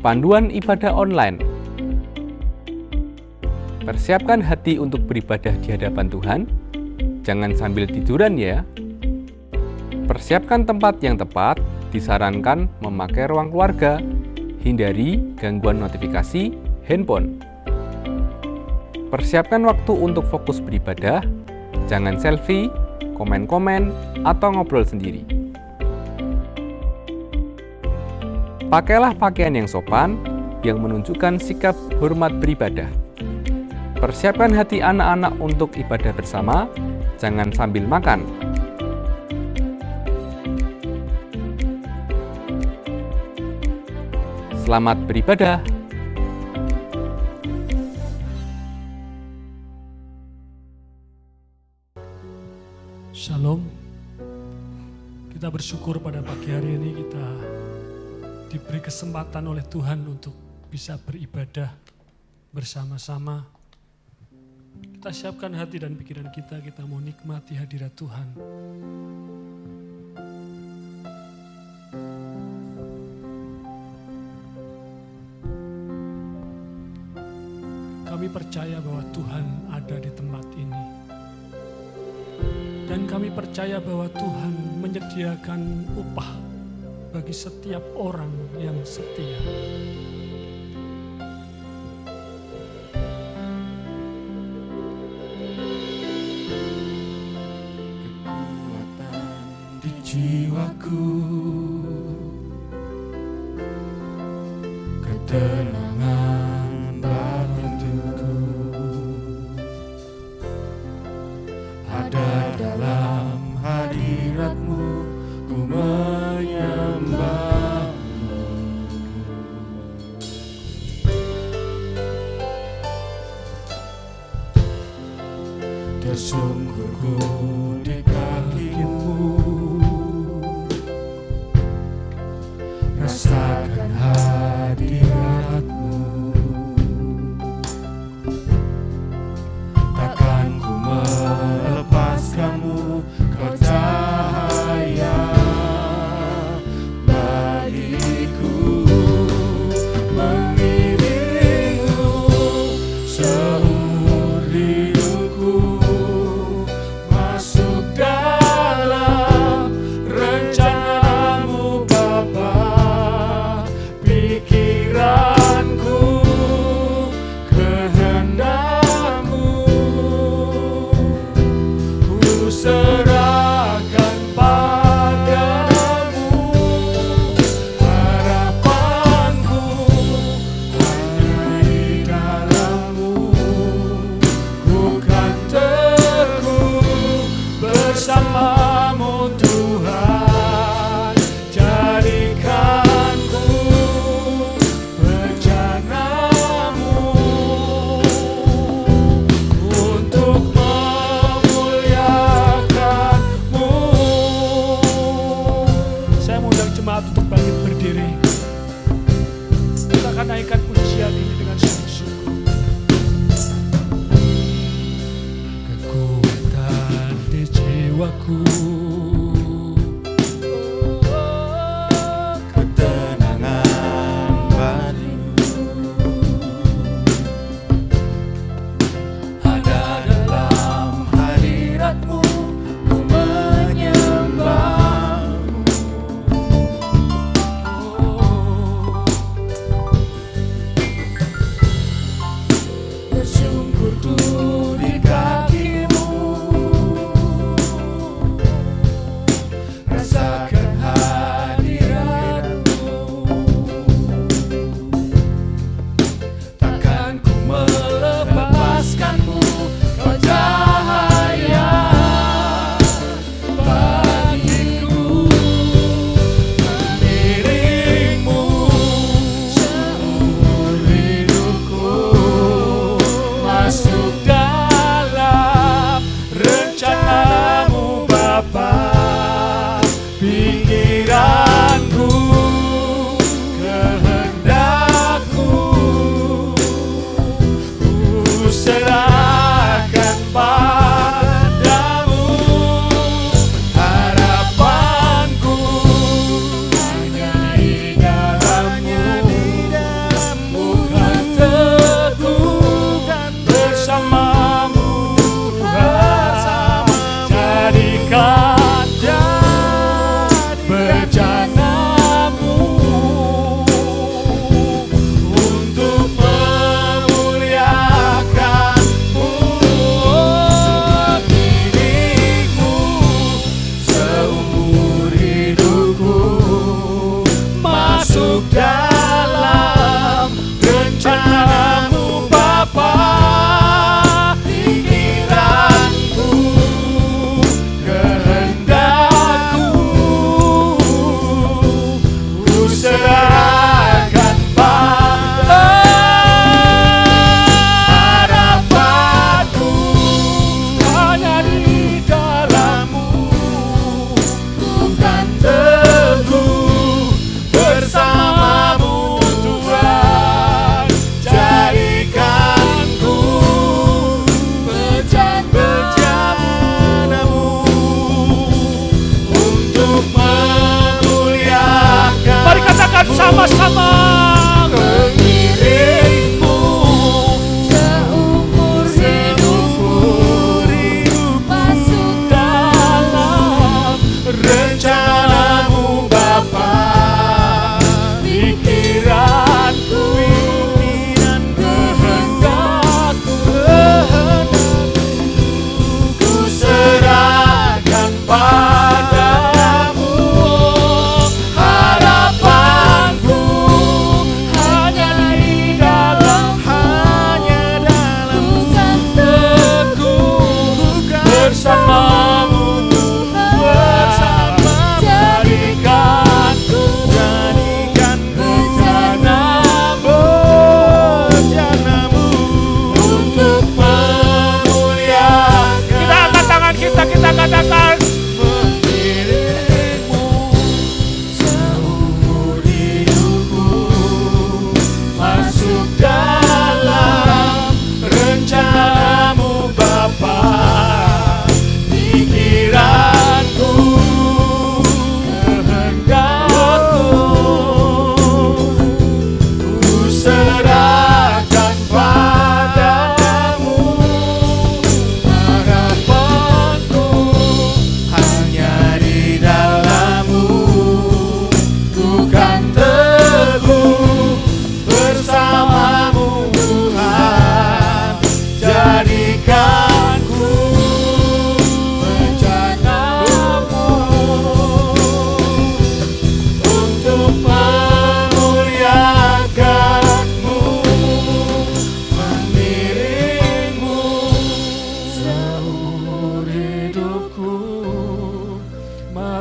Panduan ibadah online. Persiapkan hati untuk beribadah di hadapan Tuhan. Jangan sambil tiduran ya. Persiapkan tempat yang tepat. Disarankan memakai ruang keluarga. Hindari gangguan notifikasi handphone. Persiapkan waktu untuk fokus beribadah. Jangan selfie, komen-komen, atau ngobrol sendiri. Pakailah pakaian yang sopan, yang menunjukkan sikap hormat beribadah. Persiapkan hati anak-anak untuk ibadah bersama, jangan sambil makan. Selamat beribadah. Shalom. Kita bersyukur pada pagi hari ini kita diberi kesempatan oleh Tuhan untuk bisa beribadah bersama-sama. Kita siapkan hati dan pikiran kita mau nikmati hadirat Tuhan. Kami percaya bahwa Tuhan ada di tempat ini. Dan kami percaya bahwa Tuhan menyediakan upah bagi setiap orang yang setia. Kekuatan di jiwaku, ketenangan batinku, ada dalam hadirat-Mu, ku menyembah-Mu. Tersungkurku di kaki-Mu, rasakan hadirat-Mu. Takkan ku melepaskan-Mu, Kau cahaya bagiku, mengiringi-Mu seumur hidupku, masuk dalam rencana-Mu Bapa. Pikiranku, kehendak-Mu, ku serahkan padamu. Harapanku hanya di dalam-Mu, ku kan teguh bersama-Mu Tuhan. Jadikanku bencana-Mu untuk memuliakan-Mu. Saya mengundang jemaat untuk bangkit berdiri. Kita akan naikkan pujian ini dengan sungguh-sungguh. Kekuatan di jiwaku, ketenangan batinku, ada dalam hadirat-Mu, ku menyembah-Mu. Tersungkurku di kaki-Mu,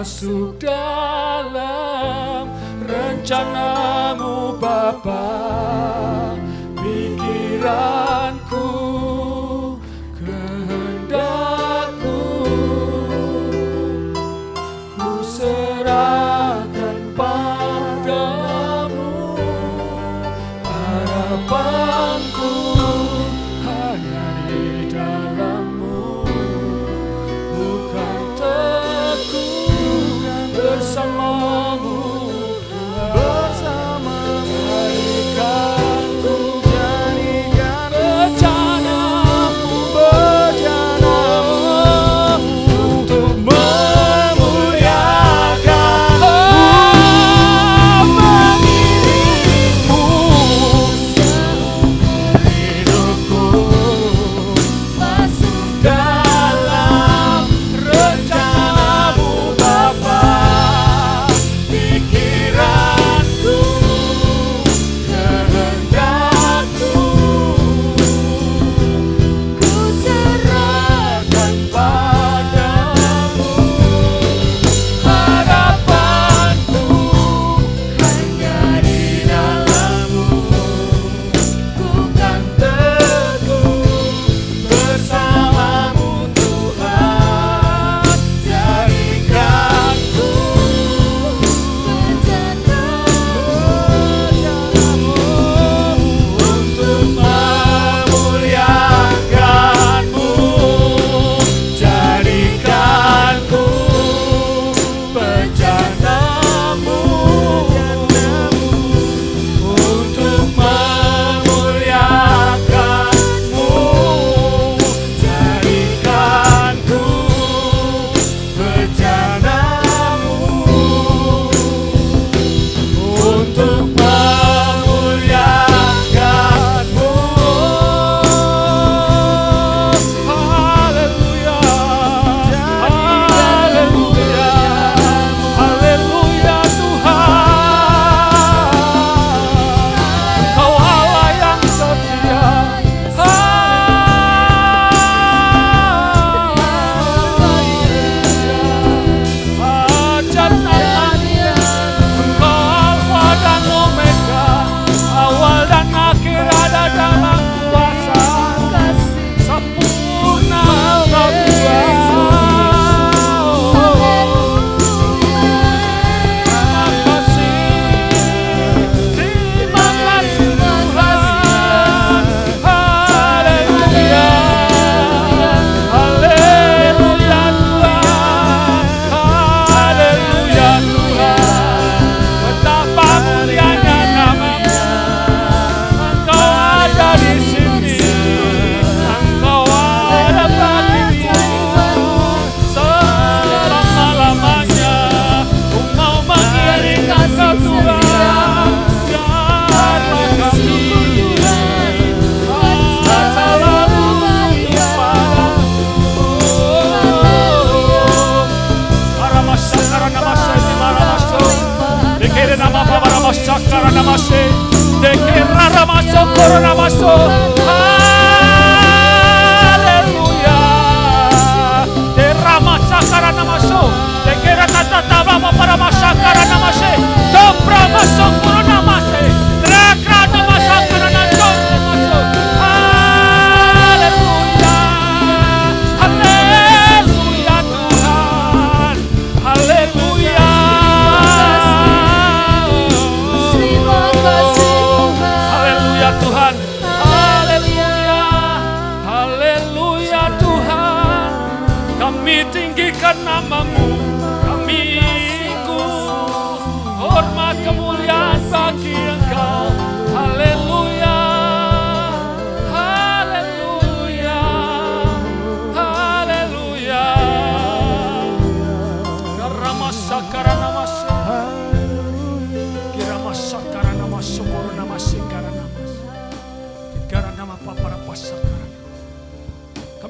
masuk dalam rencanamu Bapa. Pikiranku, kehendakku, ku serahkan padamu. Harapanku hanya di dalam-Mu, bukan teguh bersama-Mu,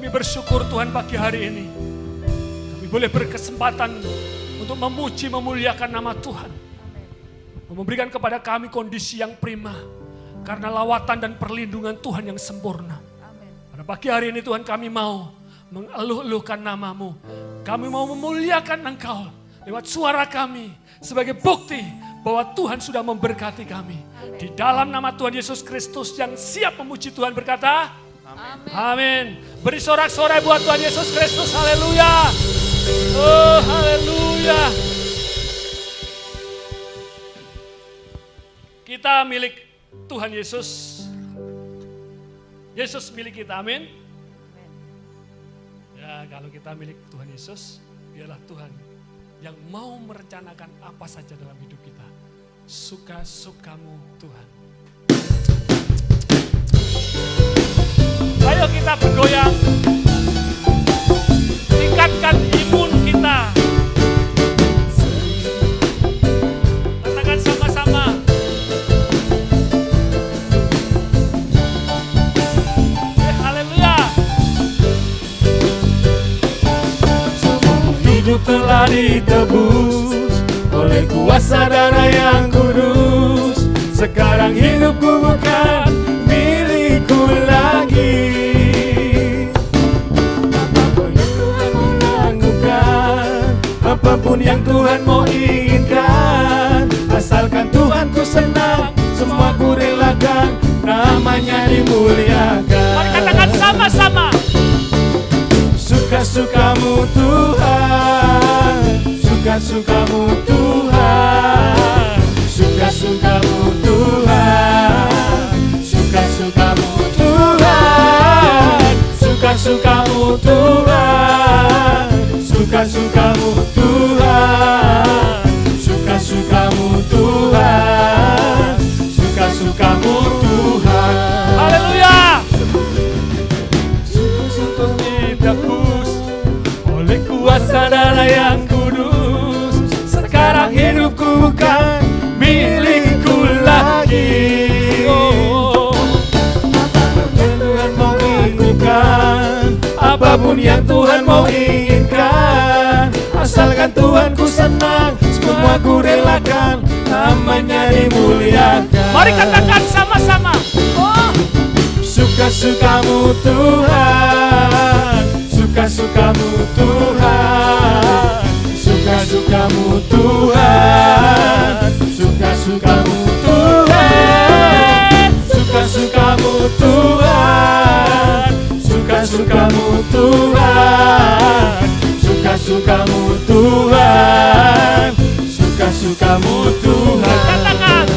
Kami bersyukur Tuhan pagi hari ini. Kami boleh berkesempatan untuk memuji, memuliakan nama Tuhan. Memberikan kepada kami kondisi yang prima. Karena lawatan dan perlindungan Tuhan yang sempurna. Pada pagi hari ini Tuhan kami mau mengeluh-eluhkan nama-Mu. Kami mau memuliakan Engkau. lewat suara kami sebagai bukti bahwa Tuhan sudah memberkati kami. Di dalam nama Tuhan Yesus Kristus yang siap memuji Tuhan berkata, amin. Beri sorak-sorai buat Tuhan Yesus Kristus, haleluya. Oh, haleluya. Kita milik Tuhan Yesus. Yesus milik kita, amin. Ya, kalau kita milik Tuhan Yesus, biarlah Tuhan yang mau merencanakan apa saja dalam hidup kita. Suka-sukamu Tuhan. Ayo kita bergoyang. Tingkatkan imun kita. Katakan sama-sama. Hidup telah ditebus oleh kuasa darah yang kudus. Sekarang hidupku bukan milikku lagi. Apapun yang Tuhan mau inginkan, asalkan Tuhan ku senang, semua ku relakan, namanya dimuliakan. Mari katakan sama-sama. Suka-sukamu Tuhan, suka-sukamu Tuhan, suka-sukamu Tuhan, suka-sukamu Tuhan, suka-sukamu Tuhan, suka-sukamu Tuhan, suka-sukamu Tuhan, suka-sukamu Tuhan. Haleluya. Oleh kuasa darah yang kudus, sekarang hidupku bukan milikku lagi. Apapun yang Tuhan mau inginkan, asalkan Tuhan ku senang, semua ku relakan, namanya dimuliakan. Mari katakan sama-sama. Oh. Suka-sukamu Tuhan, suka-sukamu Tuhan, suka-sukamu Tuhan, suka-sukamu Tuhan, suka-sukamu Tuhan, suka-sukamu Tuhan, suka-sukamu Tuhan, suka-sukamu Tuhan. Katakan.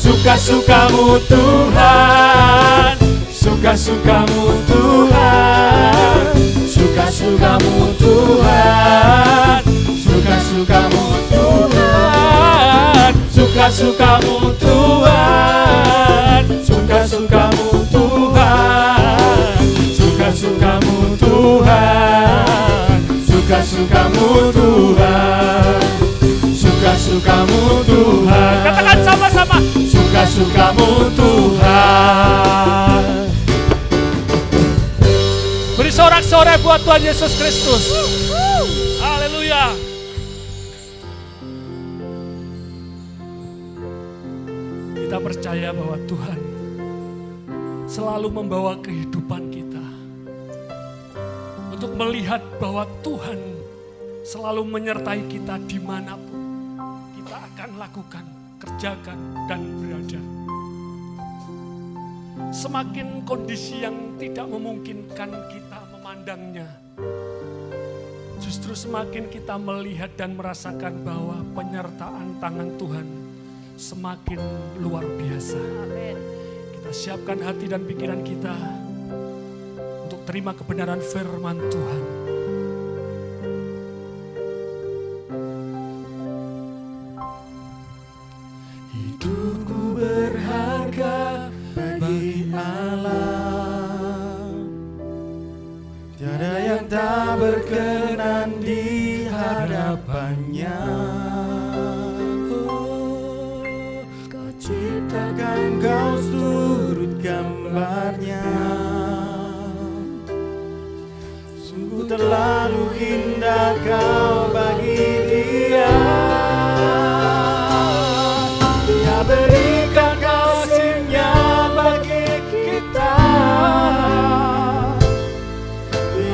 Suka-sukamu Tuhan, suka-sukamu Tuhan, suka-sukamu Tuhan, suka-sukamu Tuhan, suka-sukamu Tuhan, suka-sukamu Tuhan, suka-sukamu Tuhan, suka-sukamu Tuhan, suka-sukamu Tuhan. Katakan sama-sama. Suka-sukamu Tuhan. Beri sorak-sorai buat Tuhan Yesus Kristus. Haleluya. Kita percaya bahwa Tuhan selalu membawa kehidupan kita untuk melihat bahwa Tuhan selalu menyertai kita dimanapun kita akan lakukan, kerjakan, dan berada. Semakin kondisi yang tidak memungkinkan kita memandangnya, justru semakin kita melihat dan merasakan bahwa penyertaan tangan Tuhan semakin luar biasa. Amin. Kita siapkan hati dan pikiran kita untuk terima kebenaran firman Tuhan. Hidupku berharga bagi Allah, tiada yang tak berkenan di hadapannya. Kau ciptakan, kau turut gambarnya, sungguh terlalu indah kau bagi dia. Dia berikan kasih-Nya bagi kita,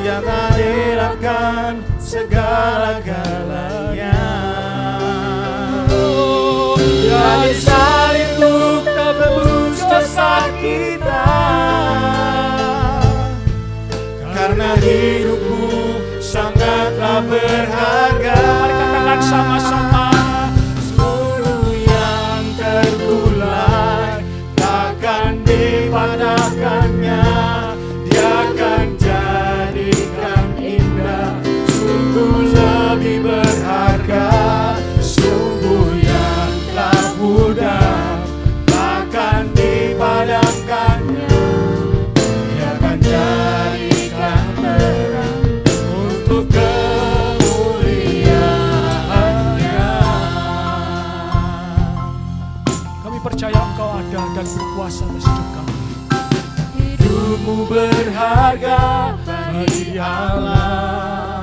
Dia tak dirapkan segala-galanya. berharga. Mari katakan sama-sama. Seluruh yang terkulai takkan dipadamkannya. Dia akan jadikan indah, sungguh lebih berharga. Sungguh yang telah pudar takkan dipadamkannya. Dia akan jadikan terang untuk kemuliaan-Nya. Kami percaya Engkau ada dan berkuasa atas hidup kami. Hidupmu berharga bagi Allah.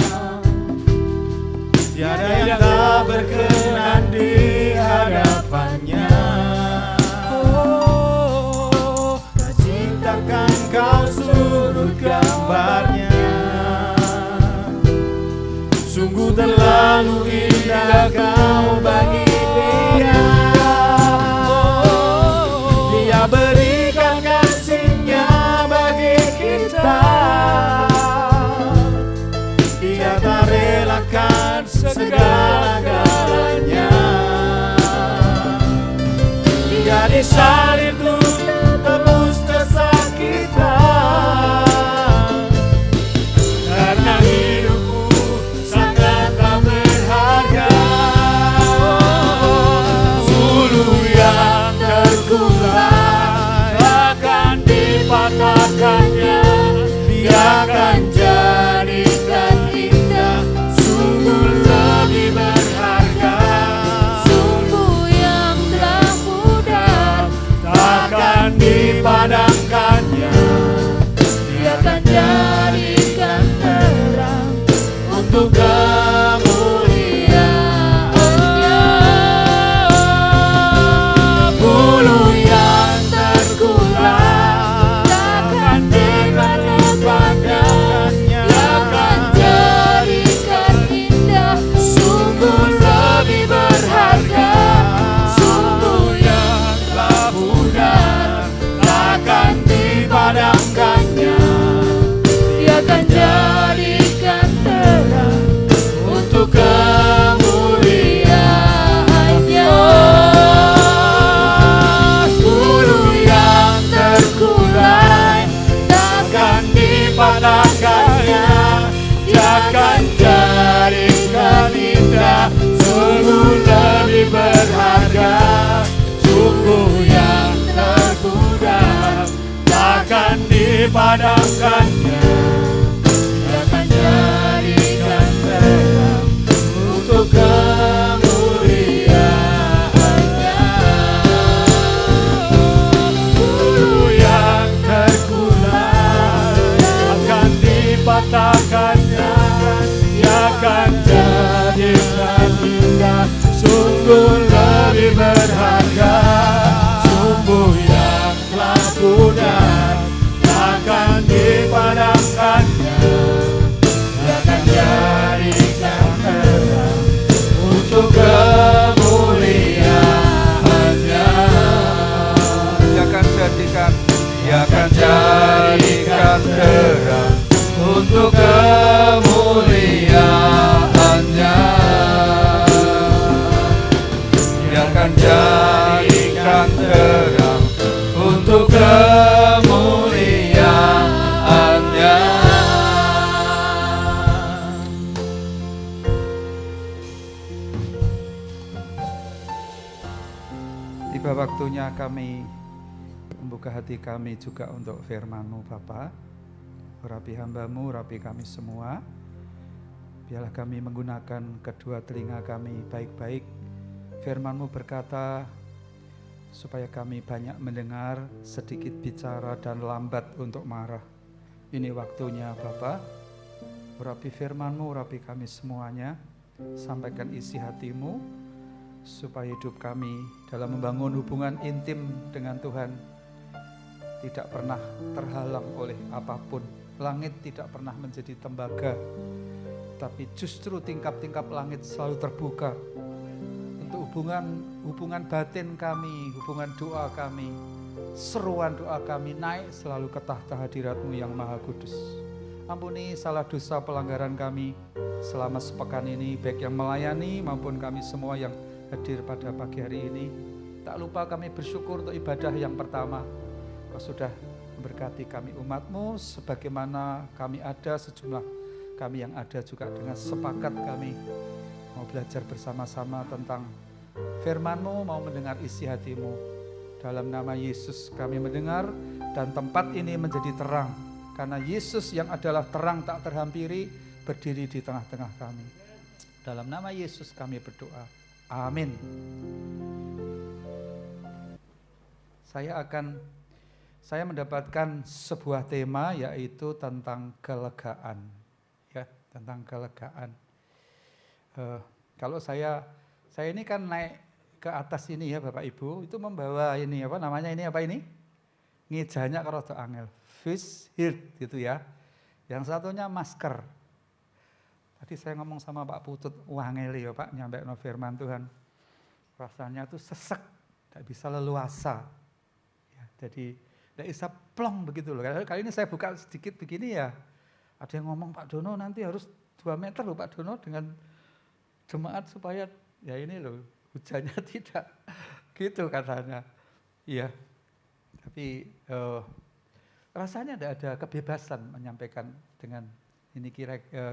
Tiada yang tak berkenan di hadapannya. Oh, Kau ciptakan, Kau surut gambarnya. Sungguh terlalu indah Kau bagi Dia. Dia berikan kasih-Nya bagi kita. Dia tak relakan segala-galanya. Dia disalib untuk tebus dosa kita. Karena hidupku sangatlah berharga. Ulu yang terkulai akan dipatahkannya. Dia akan jadikan indah, sungguh lebih berharga. Sungguh yang telah pudar Takkan dipadamkannya. Dia akan jadikan terang untuk kemuliaan-Nya. Bulu yang terkulai takkan dipadamkannya. Dia akan jadikan indah, sungguh lebih berharga. Sungguh yang telah pudar takkan dipadamkannya. Dia akan jadikan terang Untuk kemuliaan-Nya. Bulu yang terkulai takkan dipatahkannya. Dia akan jadikan indah, sungguh lebih berharga. Sungguh yang terpudar takkan dipadamkannya. Dia akan jadikan terang untuk kemuliaan-Nya. Bulu yang terkulai akan dipatahkannya. Dia akan jadikan indah, sungguh lebih berharga. Sungguh yang telah pudar takkan dipadamkannya. Dia akan jadikan terang untuk kemuliaan-Nya. Dia akan jadikan terang untuk kemuliaan-Nya. Dia akan jadikan terang untuk kemuliaan-Nya. Tiba waktunya kami membuka hati kami juga untuk firman-Mu Bapa. Urapi hamba-Mu, urapi kami semua. Biarlah kami menggunakan kedua telinga kami baik-baik. Firman-Mu berkata, supaya kami banyak mendengar, sedikit bicara dan lambat untuk marah. Ini waktunya Bapa. Urapi firman-Mu, urapi kami semuanya. Sampaikan isi hati-Mu, supaya hidup kami dalam membangun hubungan intim dengan Tuhan tidak pernah terhalang oleh apapun. Langit tidak pernah menjadi tembaga, tapi justru tingkap-tingkap langit selalu terbuka untuk hubungan batin kami, hubungan doa kami, seruan doa kami naik selalu ke tahta hadirat-Mu yang Maha Kudus. Ampuni salah dosa pelanggaran kami selama sepekan ini, baik yang melayani maupun kami semua yang hadir pada pagi hari ini. Tak lupa kami bersyukur untuk ibadah yang pertama. Kau sudah memberkati kami umat-Mu, sebagaimana kami ada, sejumlah kami yang ada juga dengan sepakat kami mau belajar bersama-sama tentang firman-Mu, mau mendengar isi hati-Mu. Dalam nama Yesus kami mendengar, dan tempat ini menjadi terang, karena Yesus yang adalah terang tak terhampiri berdiri di tengah-tengah kami. Dalam nama Yesus kami berdoa. Amin. Saya mendapatkan sebuah tema, yaitu tentang kelegaan, ya, tentang kelegaan. Kalau saya ini kan naik ke atas ini ya Bapak Ibu, itu membawa ini apa namanya ini ngejanya kalau rada angel, face shield gitu ya. Yang satunya masker. Tadi saya ngomong sama Pak Putut, wangeli ya Pak, nyampe no firman Tuhan. Rasanya tuh sesek, tidak bisa leluasa. Ya, jadi tidak bisa plong begitu loh. Kali ini saya buka sedikit begini ya. Ada yang ngomong, Pak Dono nanti harus 2 meter loh Pak Dono dengan jemaat supaya ya ini loh hujannya tidak gitu katanya. Iya. Tapi rasanya ada kebebasan menyampaikan dengan ini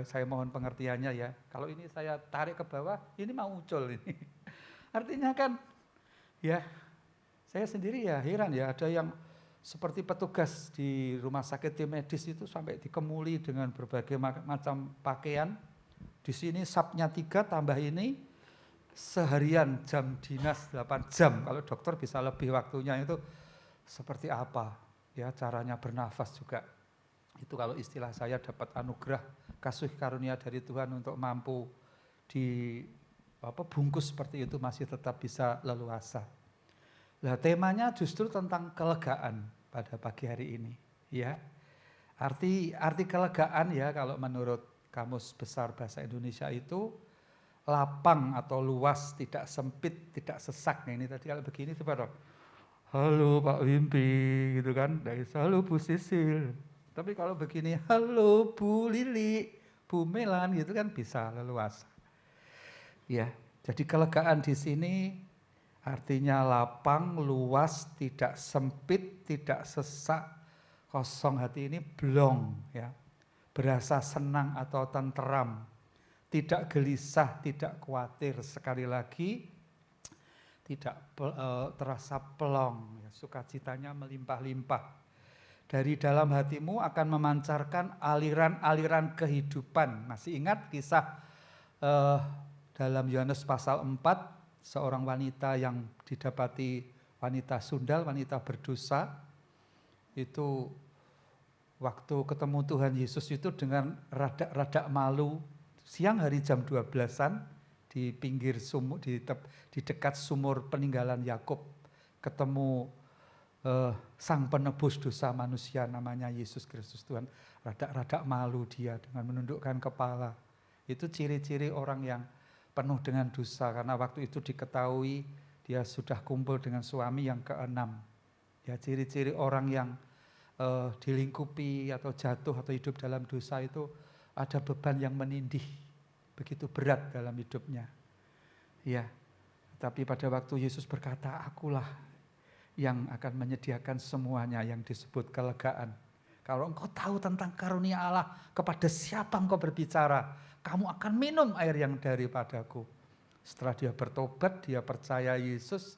saya mohon pengertiannya ya. Kalau ini saya tarik ke bawah, ini mau muncul ini. Artinya kan ya saya sendiri ya heran ya, ada yang seperti petugas di rumah sakit tim medis itu sampai dikemuli dengan berbagai macam pakaian. Di sini sapnya 3 tambah ini seharian jam dinas 8 jam. Kalau dokter bisa lebih waktunya, itu seperti apa ya caranya bernafas juga. Itu kalau istilah saya dapat anugerah kasih karunia dari Tuhan untuk mampu bungkus seperti itu masih tetap bisa leluasa. Nah, temanya justru tentang kelegaan pada pagi hari ini, ya. Arti kelegaan ya kalau menurut Kamus Besar Bahasa Indonesia itu lapang atau luas, tidak sempit, tidak sesak. Nah, ini tadi kalau begini tuh Pak, halo Pak Wimpi gitu kan, dari halo Bu Sisil. Tapi kalau begini, halo Bu Lili, Bu Melan gitu kan bisa leluasa. Ya, jadi kelegaan di sini artinya lapang, luas, tidak sempit, tidak sesak, kosong hati ini blong ya. Berasa senang atau tenteram, tidak gelisah, tidak khawatir, sekali lagi tidak terasa pelong, ya, sukacitanya melimpah-limpah. Dari dalam hatimu akan memancarkan aliran-aliran kehidupan. Masih ingat kisah dalam Yohanes pasal 4, seorang wanita yang didapati wanita sundal, wanita berdosa, itu waktu ketemu Tuhan Yesus itu dengan rada malu, siang hari jam 12-an di pinggir sumur, di dekat sumur peninggalan Yakub, ketemu Sang Penebus dosa manusia namanya Yesus Kristus Tuhan. Rada malu dia dengan menundukkan kepala. Itu ciri-ciri orang yang penuh dengan dosa, karena waktu itu diketahui dia sudah kumpul dengan suami yang ke-6. Ya, ciri-ciri orang yang dilingkupi atau jatuh atau hidup dalam dosa itu ada beban yang menindih, begitu berat dalam hidupnya. Ya, tapi pada waktu Yesus berkata, akulah yang akan menyediakan semuanya, yang disebut kelegaan. Kalau engkau tahu tentang karunia Allah, kepada siapa engkau berbicara, kamu akan minum air yang daripadaku. Setelah dia bertobat, dia percaya Yesus,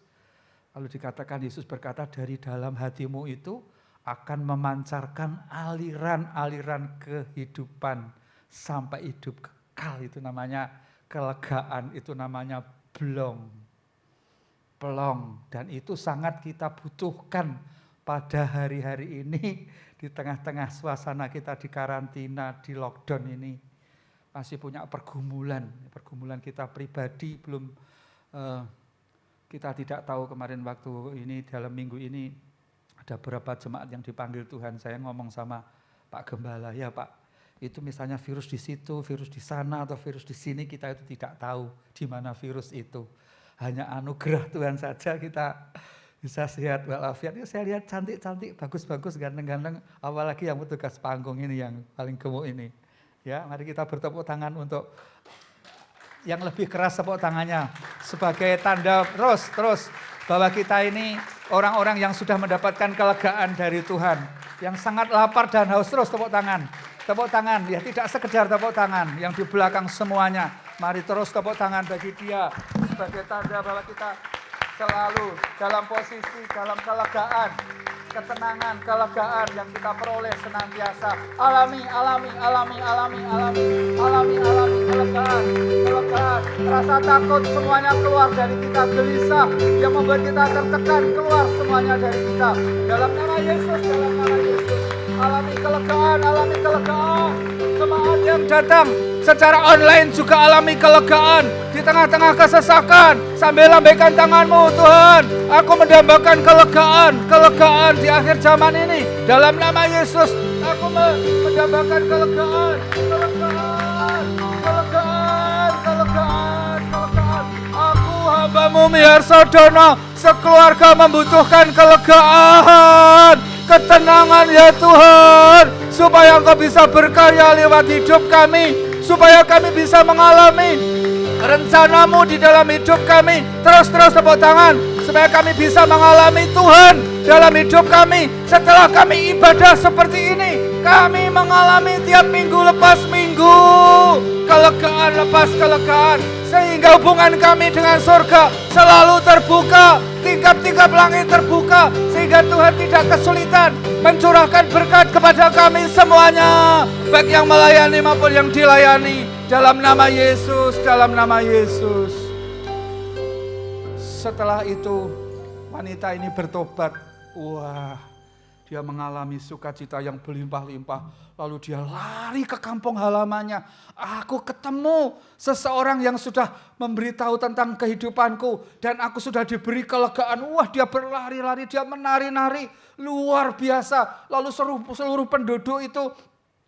lalu dikatakan Yesus berkata, dari dalam hatimu itu akan memancarkan aliran-aliran kehidupan sampai hidup kekal. Itu namanya kelegaan, itu namanya pelong. Dan itu sangat kita butuhkan pada hari-hari ini, di tengah-tengah suasana kita di karantina, di lockdown ini. Masih punya pergumulan kita pribadi, belum kita tidak tahu kemarin waktu ini, dalam minggu ini ada beberapa jemaat yang dipanggil Tuhan. Saya ngomong sama Pak Gembala, ya Pak, itu misalnya virus di situ, virus di sana, atau virus di sini, kita itu tidak tahu di mana virus itu. Hanya anugerah Tuhan saja kita Bisa sehat walafiat. Ya, saya lihat cantik-cantik, bagus-bagus, ganteng-ganteng. Apalagi yang petugas panggung ini yang paling gemuk ini. Ya, mari kita bertepuk tangan untuk yang lebih keras tepuk tangannya sebagai tanda terus bahwa kita ini orang-orang yang sudah mendapatkan kelegaan dari Tuhan, yang sangat lapar dan haus. Terus tepuk tangan ya, tidak sekedar tepuk tangan yang di belakang semuanya. Mari terus tepuk tangan bagi dia sebagai tanda bahwa kita selalu dalam posisi, dalam kelegaan, ketenangan, kelegaan yang kita peroleh senantiasa. Alami kelegaan. Rasa takut semuanya keluar dari kita, gelisah yang membuat kita tertekan keluar semuanya dari kita. Dalam nama Yesus. Alami kelegaan. Jemaat yang datang secara online juga alami kelegaan di tengah-tengah kesesakan sambil lambaikan tanganmu. Tuhan, aku mendambakan kelegaan di akhir zaman ini. Dalam nama Yesus, aku mendambakan kelegaan. Aku hamba-Mu Miharsodono, sekeluarga membutuhkan kelegaan, ketenangan ya Tuhan, supaya Engkau bisa berkarya lewat hidup kami, supaya kami bisa mengalami rencana-Mu di dalam hidup kami. Terus tepuk tangan, supaya kami bisa mengalami Tuhan dalam hidup kami. Setelah kami ibadah seperti ini, kami mengalami tiap minggu lepas minggu kelegaan lepas kelegaan, sehingga hubungan kami dengan surga selalu terbuka, tingkap-tingkap langit terbuka, sehingga Tuhan tidak kesulitan mencurahkan berkat kepada kami semuanya, baik yang melayani maupun yang dilayani. Dalam nama Yesus. Setelah itu wanita ini bertobat. Wah, dia mengalami sukacita yang berlimpah-limpah. Lalu dia lari ke kampung halamannya. Aku ketemu seseorang yang sudah memberitahu tentang kehidupanku, dan aku sudah diberi kelegaan. Wah, dia berlari-lari, dia menari-nari, luar biasa. Lalu seluruh penduduk itu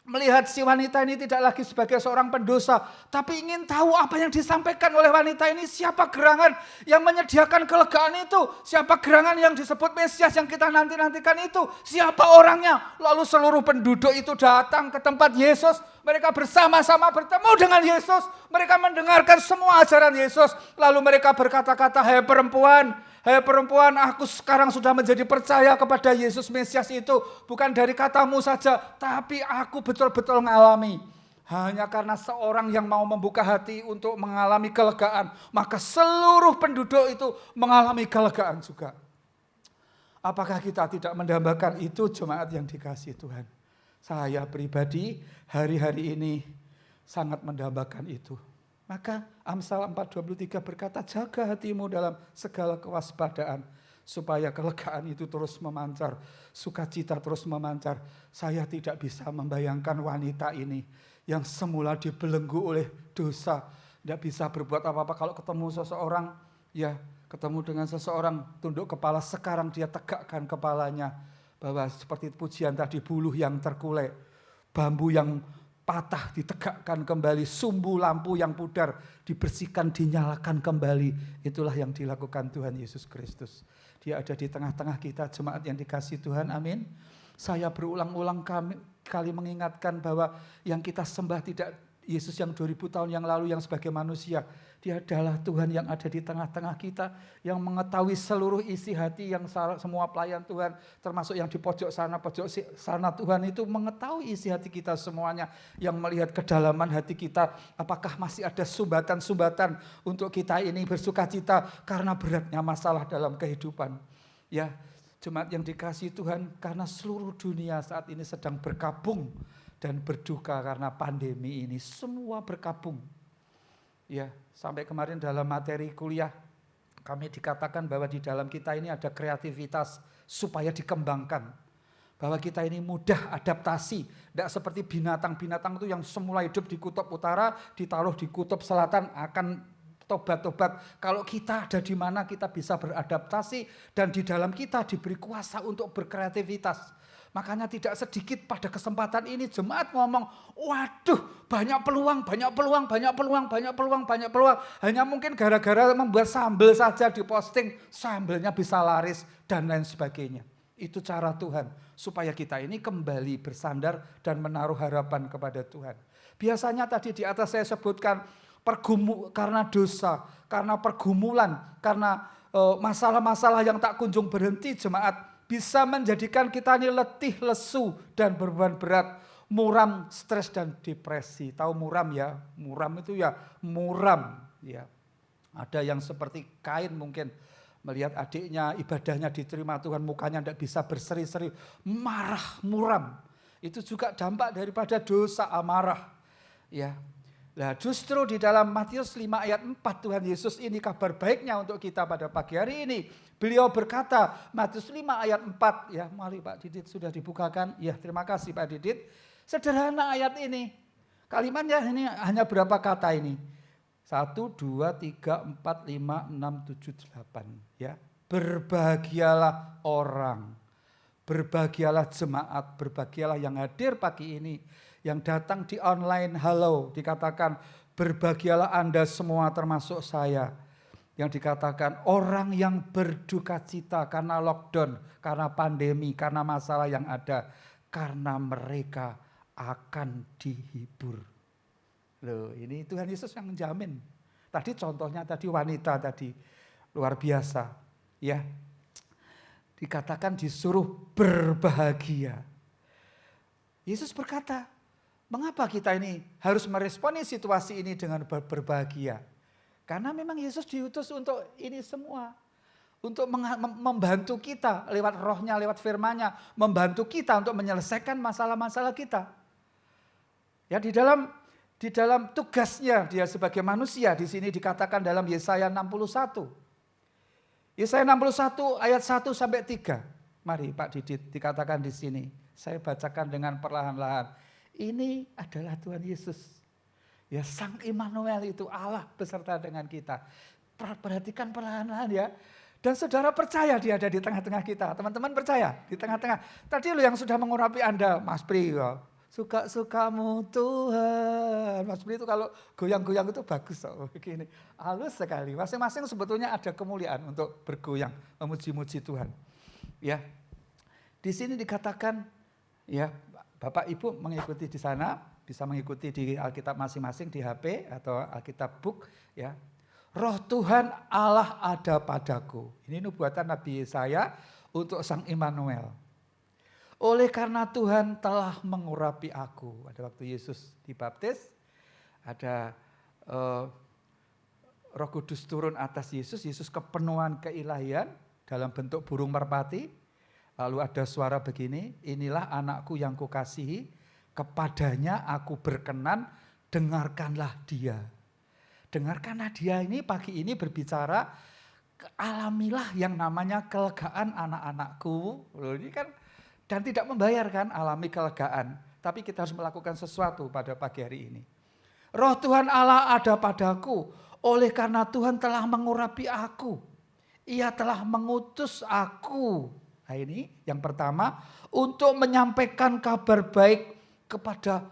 melihat si wanita ini tidak lagi sebagai seorang pendosa, tapi ingin tahu apa yang disampaikan oleh wanita ini. Siapa gerangan yang menyediakan kelegaan itu? Siapa gerangan yang disebut Mesias yang kita nanti-nantikan itu? Siapa orangnya? Lalu seluruh penduduk itu datang ke tempat Yesus. Mereka bersama-sama bertemu dengan Yesus. Mereka mendengarkan semua ajaran Yesus. Lalu mereka berkata-kata, Hei perempuan, aku sekarang sudah menjadi percaya kepada Yesus Mesias itu. Bukan dari katamu saja, tapi aku betul-betul mengalami. Hanya karena seorang yang mau membuka hati untuk mengalami kelegaan, maka seluruh penduduk itu mengalami kelegaan juga. Apakah kita tidak mendambakan itu, jemaat yang dikasihi Tuhan? Saya pribadi hari-hari ini sangat mendambakan itu. Maka Amsal 4:23 berkata, jaga hatimu dalam segala kewaspadaan, supaya kelegaan itu terus memancar, sukacita terus memancar. Saya tidak bisa membayangkan wanita ini yang semula dibelenggu oleh dosa, tidak bisa berbuat apa-apa. Kalau ketemu seseorang, ya ketemu dengan seseorang tunduk kepala, sekarang dia tegakkan kepalanya. Bahwa seperti pujian tadi, buluh yang terkulai, bambu yang patah ditegakkan kembali, sumbu lampu yang pudar dibersihkan, dinyalakan kembali. Itulah yang dilakukan Tuhan Yesus Kristus. Dia ada di tengah-tengah kita, jemaat yang dikasihi Tuhan, amin. Saya berulang-ulang kali mengingatkan bahwa yang kita sembah tidak Yesus yang 2000 tahun yang lalu yang sebagai manusia. Dia adalah Tuhan yang ada di tengah-tengah kita, yang mengetahui seluruh isi hati, yang semua pelayan Tuhan, termasuk yang di pojok sana Tuhan itu mengetahui isi hati kita semuanya, yang melihat kedalaman hati kita, apakah masih ada sumbatan-sumbatan untuk kita ini bersukacita karena beratnya masalah dalam kehidupan. Ya, jemaat yang dikasihi Tuhan, karena seluruh dunia saat ini sedang berkabung dan berduka karena pandemi ini, semua berkabung. Ya, sampai kemarin dalam materi kuliah kami dikatakan bahwa di dalam kita ini ada kreativitas supaya dikembangkan. Bahwa kita ini mudah adaptasi, tidak seperti binatang-binatang itu yang semula hidup di kutub utara, ditaruh di kutub selatan akan tobat-tobat. Kalau kita ada di mana kita bisa beradaptasi, dan di dalam kita diberi kuasa untuk berkreativitas. Makanya tidak sedikit pada kesempatan ini jemaat ngomong, waduh banyak peluang. Hanya mungkin gara-gara membuat sambal saja diposting, sambalnya bisa laris dan lain sebagainya. Itu cara Tuhan supaya kita ini kembali bersandar dan menaruh harapan kepada Tuhan. Biasanya tadi di atas saya sebutkan karena dosa, karena pergumulan, karena masalah-masalah yang tak kunjung berhenti jemaat, bisa menjadikan kita ini letih, lesu, dan beban berat, muram, stres, dan depresi. Tahu muram ya? Muram itu ya muram. Ya. Ada yang seperti Kain mungkin melihat adiknya ibadahnya diterima Tuhan, mukanya tidak bisa berseri-seri, marah, muram. Itu juga dampak daripada dosa, amarah. Ya. Nah, justru di dalam Matius 5 ayat 4 Tuhan Yesus ini kabar baiknya untuk kita pada pagi hari ini. Beliau berkata, Matius 5 ayat 4, ya mari Pak Didit sudah dibukakan. Ya terima kasih Pak Didit. Sederhana ayat ini. Kalimatnya ini hanya berapa kata ini? 1, 2, 3, 4, 5, 6, 7, 8. Ya. Berbahagialah orang, berbahagialah jemaat, berbahagialah yang hadir pagi ini. Yang datang di online, halo, dikatakan berbahagialah Anda semua termasuk saya. Yang dikatakan orang yang berduka cita karena lockdown, karena pandemi, karena masalah yang ada. Karena mereka akan dihibur. Loh, ini Tuhan Yesus yang menjamin. Tadi contohnya tadi wanita tadi, luar biasa. Ya, dikatakan disuruh berbahagia. Yesus berkata, mengapa kita ini harus meresponi situasi ini dengan berbahagia? Karena memang Yesus diutus untuk ini semua. Untuk membantu kita lewat rohnya, lewat firman-Nya. Membantu kita untuk menyelesaikan masalah-masalah kita. Ya, di dalam tugasnya dia sebagai manusia. Di sini dikatakan dalam Yesaya 61. Yesaya 61 ayat 1 sampai 3. Mari Pak Didit dikatakan di sini. Saya bacakan dengan perlahan-lahan. Ini adalah Tuhan Yesus. Ya, Sang Immanuel itu Allah beserta dengan kita. Perhatikan perlahan-lahan ya. Dan saudara percaya dia ada di tengah-tengah kita. Teman-teman percaya di tengah-tengah. Tadi lo yang sudah mengurapi Anda, Mas Pri. Ya. Suka-sukamu Tuhan. Mas Pri itu kalau goyang-goyang itu bagus. Oh, begini. Halus sekali. Masing-masing sebetulnya ada kemuliaan untuk bergoyang. Memuji-muji Tuhan. Ya. Di sini dikatakan ya, Bapak Ibu mengikuti di sana, bisa mengikuti di Alkitab masing-masing di HP atau Alkitab book ya. Roh Tuhan Allah ada padaku. Ini nubuatan Nabi Yesaya untuk Sang Immanuel. Oleh karena Tuhan telah mengurapi aku. Pada waktu Yesus dibaptis, ada Roh Kudus turun atas Yesus, Yesus kepenuhan keilahian dalam bentuk burung merpati. Lalu ada suara begini, inilah anakku yang kukasihi, kepadanya aku berkenan, dengarkanlah dia. Dengarkanlah dia ini pagi ini berbicara, alamilah yang namanya kelegaan anak-anakku. Loh, ini kan, dan tidak membayar kan, alami kelegaan. Tapi kita harus melakukan sesuatu pada pagi hari ini. Roh Tuhan Allah ada padaku, oleh karena Tuhan telah mengurapi aku. Ia telah mengutus aku. Nah ini yang pertama, untuk menyampaikan kabar baik kepada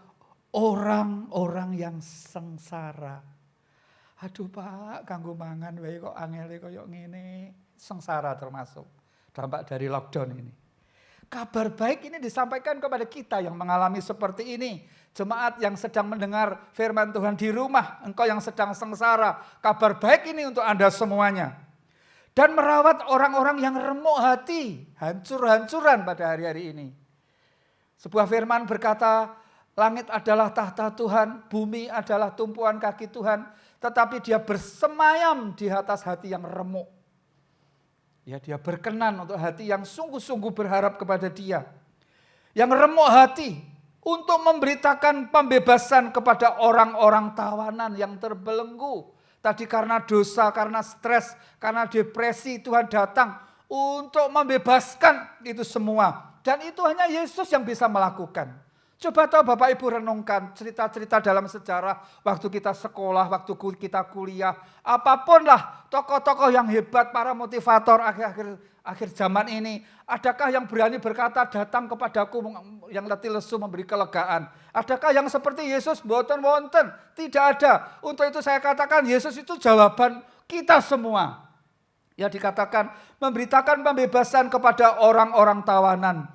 orang-orang yang sengsara. Aduh Pak, kanggo mangan wae kok angele koyo ngene, sengsara termasuk dampak dari lockdown ini. Kabar baik ini disampaikan kepada kita yang mengalami seperti ini. Jemaat yang sedang mendengar firman Tuhan di rumah, engkau yang sedang sengsara, kabar baik ini untuk Anda semuanya. Dan merawat orang-orang yang remuk hati, hancur-hancuran pada hari-hari ini. Sebuah firman berkata, langit adalah tahta Tuhan, bumi adalah tumpuan kaki Tuhan, tetapi dia bersemayam di atas hati yang remuk. Ya, dia berkenan untuk hati yang sungguh-sungguh berharap kepada dia. Yang remuk hati untuk memberitakan pembebasan kepada orang-orang tawanan yang terbelenggu. Tadi karena dosa, karena stres, karena depresi, Tuhan datang untuk membebaskan itu semua. Dan itu hanya Yesus yang bisa melakukan. Coba tahu Bapak Ibu renungkan cerita-cerita dalam sejarah, waktu kita sekolah, waktu kita kuliah, apapun lah tokoh-tokoh yang hebat, para motivator akhir zaman ini. Adakah yang berani berkata, datang kepadaku yang letih lesu memberi kelegaan? Adakah yang seperti Yesus? Mboten wonten, tidak ada. Untuk itu saya katakan Yesus itu jawaban kita semua. Ya, dikatakan memberitakan pembebasan kepada orang-orang tawanan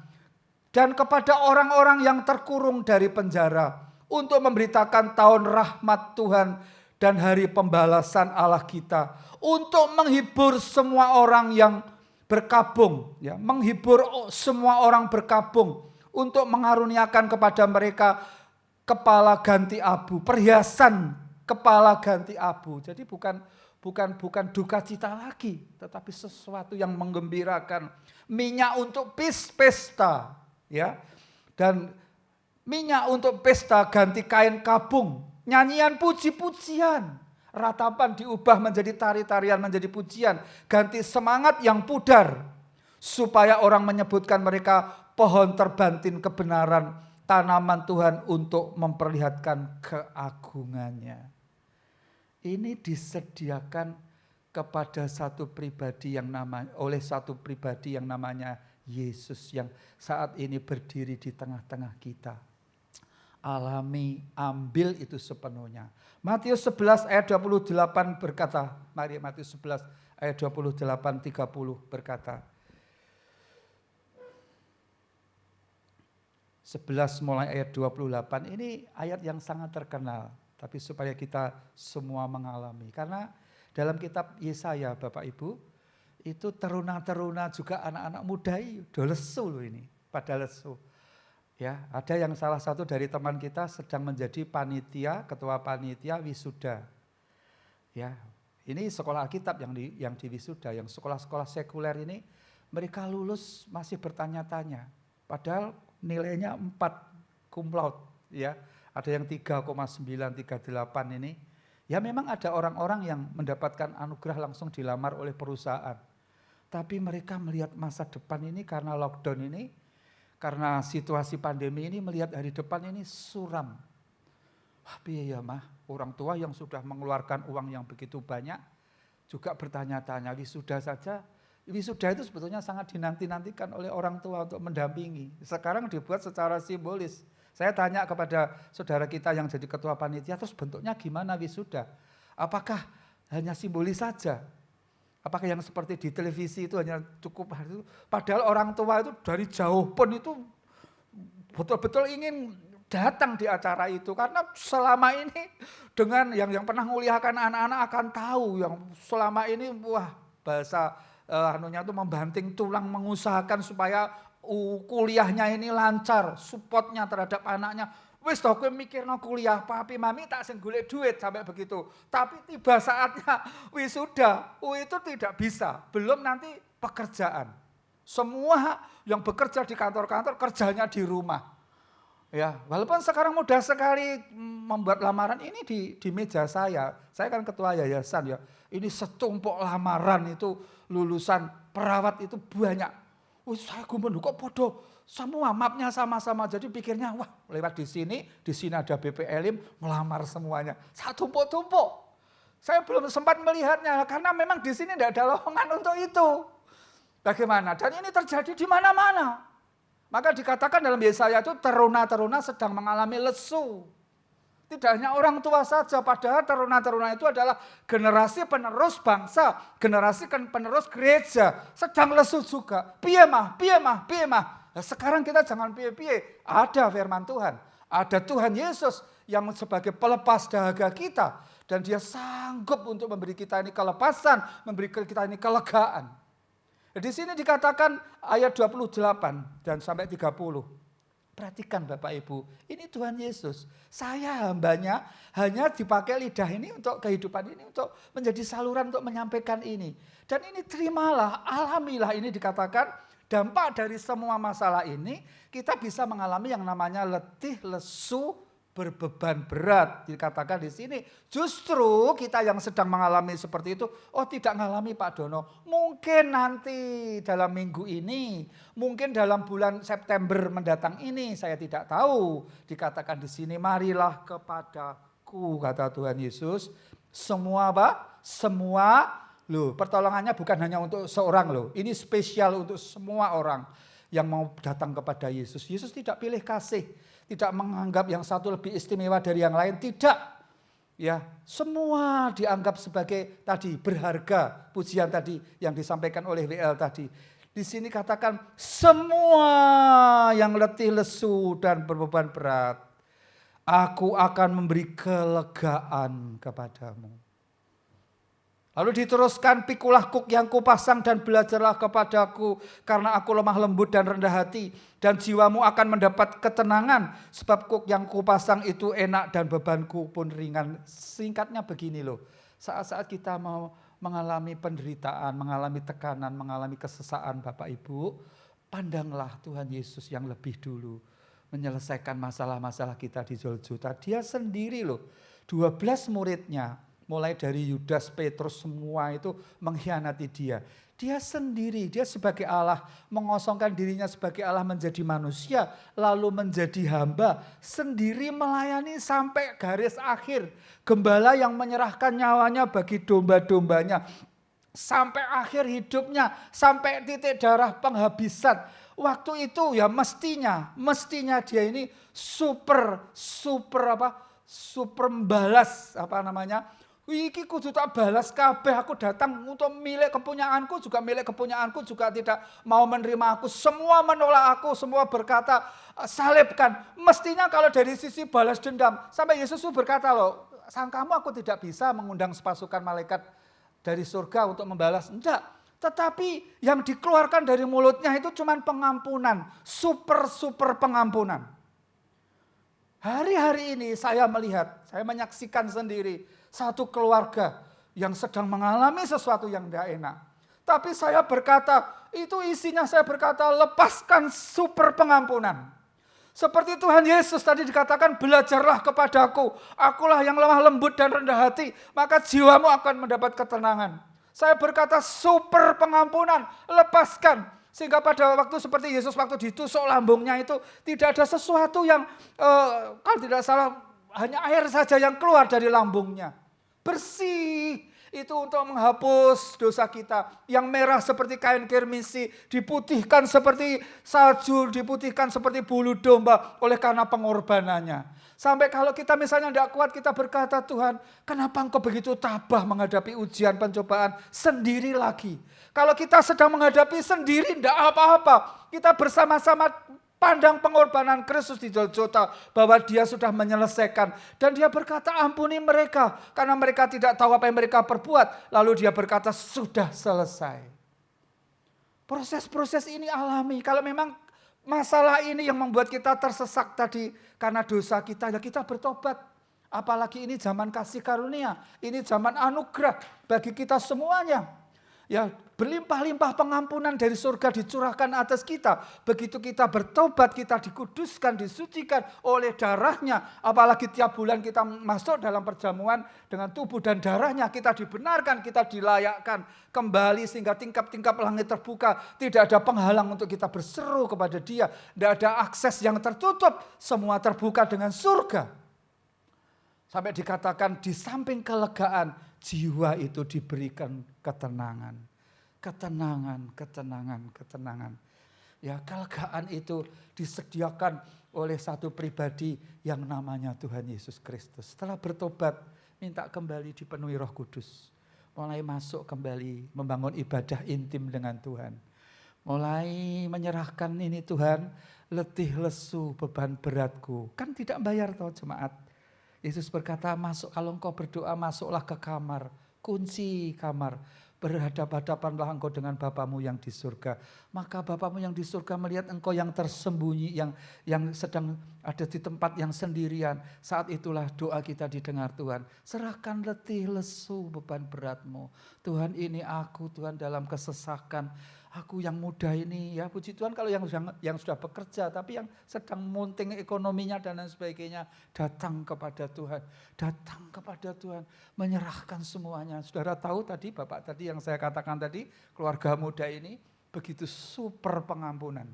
dan kepada orang-orang yang terkurung dari penjara, untuk memberitakan tahun rahmat Tuhan dan hari pembalasan Allah kita, untuk menghibur semua orang yang berkabung, ya, menghibur semua orang berkabung, untuk mengaruniakan kepada mereka kepala ganti abu, perhiasan kepala ganti abu. Jadi bukan duka cita lagi, tetapi sesuatu yang menggembirakan. Minyak untuk pesta, ya, dan minyak untuk pesta ganti kain kabung, nyanyian puji-pujian, ratapan diubah menjadi tari-tarian, menjadi pujian, ganti semangat yang pudar, supaya orang menyebutkan mereka pohon terbantin kebenaran, tanaman Tuhan untuk memperlihatkan keagungannya. Ini disediakan kepada satu pribadi oleh satu pribadi yang namanya Yesus, yang saat ini berdiri di tengah-tengah kita. Alami, ambil itu sepenuhnya. Matius 11 ayat 28 berkata, mari Matius 11 ayat 28-30 berkata. 11 mulai ayat 28, ini ayat yang sangat terkenal. Tapi supaya kita semua mengalami. Karena dalam kitab Yesaya Bapak Ibu, itu teruna-teruna juga anak-anak muda udah lesu loh ini. Pada lesu. Ya, ada yang salah satu dari teman kita sedang menjadi panitia, ketua panitia wisuda. Ya, ini sekolah Alkitab yang di wisuda, yang sekolah-sekolah sekuler ini mereka lulus masih bertanya-tanya. Padahal nilainya 4 cum laude, ya. Ada yang 3,938 ini. Ya memang ada orang-orang yang mendapatkan anugerah langsung dilamar oleh perusahaan. Tapi mereka melihat masa depan ini karena lockdown ini, karena situasi pandemi ini, melihat hari depan ini suram. Wah, piye ya mah, orang tua yang sudah mengeluarkan uang yang begitu banyak juga bertanya-tanya, wisuda saja. Wisuda itu sebetulnya sangat dinanti-nantikan oleh orang tua untuk mendampingi. Sekarang dibuat secara simbolis. Saya tanya kepada saudara kita yang jadi ketua panitia, terus bentuknya gimana wisuda? Apakah hanya simbolis saja? Apakah yang seperti di televisi itu hanya cukup? Padahal orang tua itu dari jauh pun itu betul-betul ingin datang di acara itu. Karena selama ini dengan yang pernah menguliakan anak-anak akan tahu, yang selama ini wah bahasa anunya itu membanting tulang, mengusahakan supaya kuliahnya ini lancar, supportnya terhadap anaknya. Wis toh kowe mikirno kuliah, papi mami tak sing golek duit sampai begitu. Tapi tiba saatnya wisuda, itu tidak bisa. Belum nanti pekerjaan. Semua yang bekerja di kantor-kantor kerjanya di rumah. Ya, walaupun sekarang mudah sekali membuat lamaran ini di meja saya. Saya kan ketua yayasan ya. Ini setumpuk lamaran itu lulusan perawat itu banyak. Saya gumun kok podo semua mapnya sama-sama. Jadi pikirnya wah lewat di sini ada BPLIM melamar semuanya. Satu tumpuk-tumpuk. Saya belum sempat melihatnya karena memang di sini tidak ada lowongan untuk itu. Bagaimana? Dan ini terjadi di mana-mana. Maka dikatakan dalam Yesaya itu teruna-teruna sedang mengalami lesu. Tidak hanya orang tua saja, padahal teruna-teruna itu adalah generasi penerus bangsa, generasi penerus gereja, sedang lesu juga. Piye mah. Nah, sekarang kita jangan piye-piye, ada firman Tuhan, ada Tuhan Yesus yang sebagai pelepas dahaga kita, dan dia sanggup untuk memberi kita ini kelepasan, memberi kita ini kelegaan. Di sini dikatakan ayat 28 dan sampai 30. Perhatikan Bapak Ibu, ini Tuhan Yesus. Saya hambanya hanya dipakai lidah ini untuk kehidupan ini, untuk menjadi saluran untuk menyampaikan ini. Dan ini terimalah, alamilah, ini dikatakan dampak dari semua masalah ini, kita bisa mengalami yang namanya letih, lesu, berbeban berat. Dikatakan di sini, justru kita yang sedang mengalami seperti itu, oh tidak mengalami Pak Dono. Mungkin nanti dalam minggu ini, mungkin dalam bulan September mendatang ini, saya tidak tahu. Dikatakan di sini, marilah kepadaku, kata Tuhan Yesus. Semua apa? Semua, loh pertolongannya bukan hanya untuk seorang loh. Ini spesial untuk semua orang yang mau datang kepada Yesus. Yesus tidak pilih kasih. Tidak menganggap yang satu lebih istimewa dari yang lain, tidak. Ya, semua dianggap sebagai tadi berharga, pujian tadi yang disampaikan oleh WL tadi. Di sini katakan semua yang letih lesu dan berbeban berat, aku akan memberi kelegaan kepadamu. Lalu diteruskan, pikulah kuk yang kupasang dan belajarlah kepadaku, karena aku lemah lembut dan rendah hati, dan jiwamu akan mendapat ketenangan, sebab kuk yang kupasang itu enak dan bebanku pun ringan. Singkatnya begini loh, saat-saat kita mau mengalami penderitaan, mengalami tekanan, mengalami kesesaan Bapak Ibu, pandanglah Tuhan Yesus yang lebih dulu menyelesaikan masalah-masalah kita di Golgota. Dia sendiri loh, 12 muridnya, mulai dari Yudas, Petrus, semua itu mengkhianati dia. Dia sendiri, dia sebagai Allah, mengosongkan dirinya sebagai Allah menjadi manusia, lalu menjadi hamba, sendiri melayani sampai garis akhir. Gembala yang menyerahkan nyawanya bagi domba-dombanya, sampai akhir hidupnya, sampai titik darah penghabisan. Waktu itu ya mestinya dia ini super membalas iki kudu tak balas kabeh, aku datang untuk milik kepunyaanku juga tidak mau menerima aku. Semua menolak aku, semua berkata salibkan. Mestinya kalau dari sisi balas dendam, sampai Yesus berkata loh, sangkamu aku tidak bisa mengundang sepasukan malaikat dari surga untuk membalas. Enggak, tetapi yang dikeluarkan dari mulutnya itu cuma pengampunan, super pengampunan. Hari-hari ini saya menyaksikan sendiri, satu keluarga yang sedang mengalami sesuatu yang tidak enak. Tapi saya berkata, itu isinya saya berkata, lepaskan super pengampunan. Seperti Tuhan Yesus tadi dikatakan, belajarlah kepadaku, akulah yang lemah lembut dan rendah hati, maka jiwamu akan mendapat ketenangan. Saya berkata super pengampunan, lepaskan. Sehingga pada waktu seperti Yesus waktu ditusuk lambungnya itu, tidak ada sesuatu yang, kalau tidak salah, hanya air saja yang keluar dari lambungnya. Bersih. Itu untuk menghapus dosa kita. Yang merah seperti kain kirmisi, diputihkan seperti salju, diputihkan seperti bulu domba oleh karena pengorbanannya. Sampai kalau kita misalnya tidak kuat, kita berkata, Tuhan, kenapa Engkau begitu tabah menghadapi ujian pencobaan sendiri lagi? Kalau kita sedang menghadapi sendiri, tidak apa-apa. Kita bersama-sama pandang pengorbanan Kristus di Golgota, bahwa dia sudah menyelesaikan. Dan dia berkata, ampuni mereka, karena mereka tidak tahu apa yang mereka perbuat. Lalu dia berkata, sudah selesai. Proses-proses ini alami. Kalau memang masalah ini yang membuat kita tersesak tadi, karena dosa kita, ya kita bertobat. Apalagi ini zaman kasih karunia, ini zaman anugerah bagi kita semuanya. Ya, berlimpah-limpah pengampunan dari surga dicurahkan atas kita. Begitu kita bertobat, kita dikuduskan, disucikan oleh darahnya. Apalagi tiap bulan kita masuk dalam perjamuan dengan tubuh dan darahnya. Kita dibenarkan, kita dilayakkan kembali sehingga tingkap-tingkap langit terbuka. Tidak ada penghalang untuk kita berseru kepada Dia. Tidak ada akses yang tertutup. Semua terbuka dengan surga. Sampai dikatakan di samping kelegaan, jiwa itu diberikan ketenangan. Ketenangan. Ya, kelegaan itu disediakan oleh satu pribadi yang namanya Tuhan Yesus Kristus. Setelah bertobat, minta kembali dipenuhi Roh Kudus. Mulai masuk kembali, membangun ibadah intim dengan Tuhan. Mulai menyerahkan ini Tuhan, letih lesu beban beratku. Kan tidak bayar toh jemaat. Yesus berkata, masuk, kalau engkau berdoa masuklah ke kamar, kunci kamar, berhadapan-hadapanlah engkau dengan Bapamu yang di surga. Maka Bapamu yang di surga melihat engkau yang tersembunyi, yang sedang ada di tempat yang sendirian, saat itulah doa kita didengar Tuhan. Serahkan letih, lesu, beban beratmu. Tuhan, ini aku, Tuhan, dalam kesesakan. Aku yang muda ini, ya puji Tuhan kalau yang sudah bekerja, tapi yang sedang munting ekonominya dan lain sebagainya, datang kepada Tuhan. Datang kepada Tuhan, menyerahkan semuanya. Saudara tahu tadi, Bapak tadi yang saya katakan tadi, keluarga muda ini begitu super pengampunan.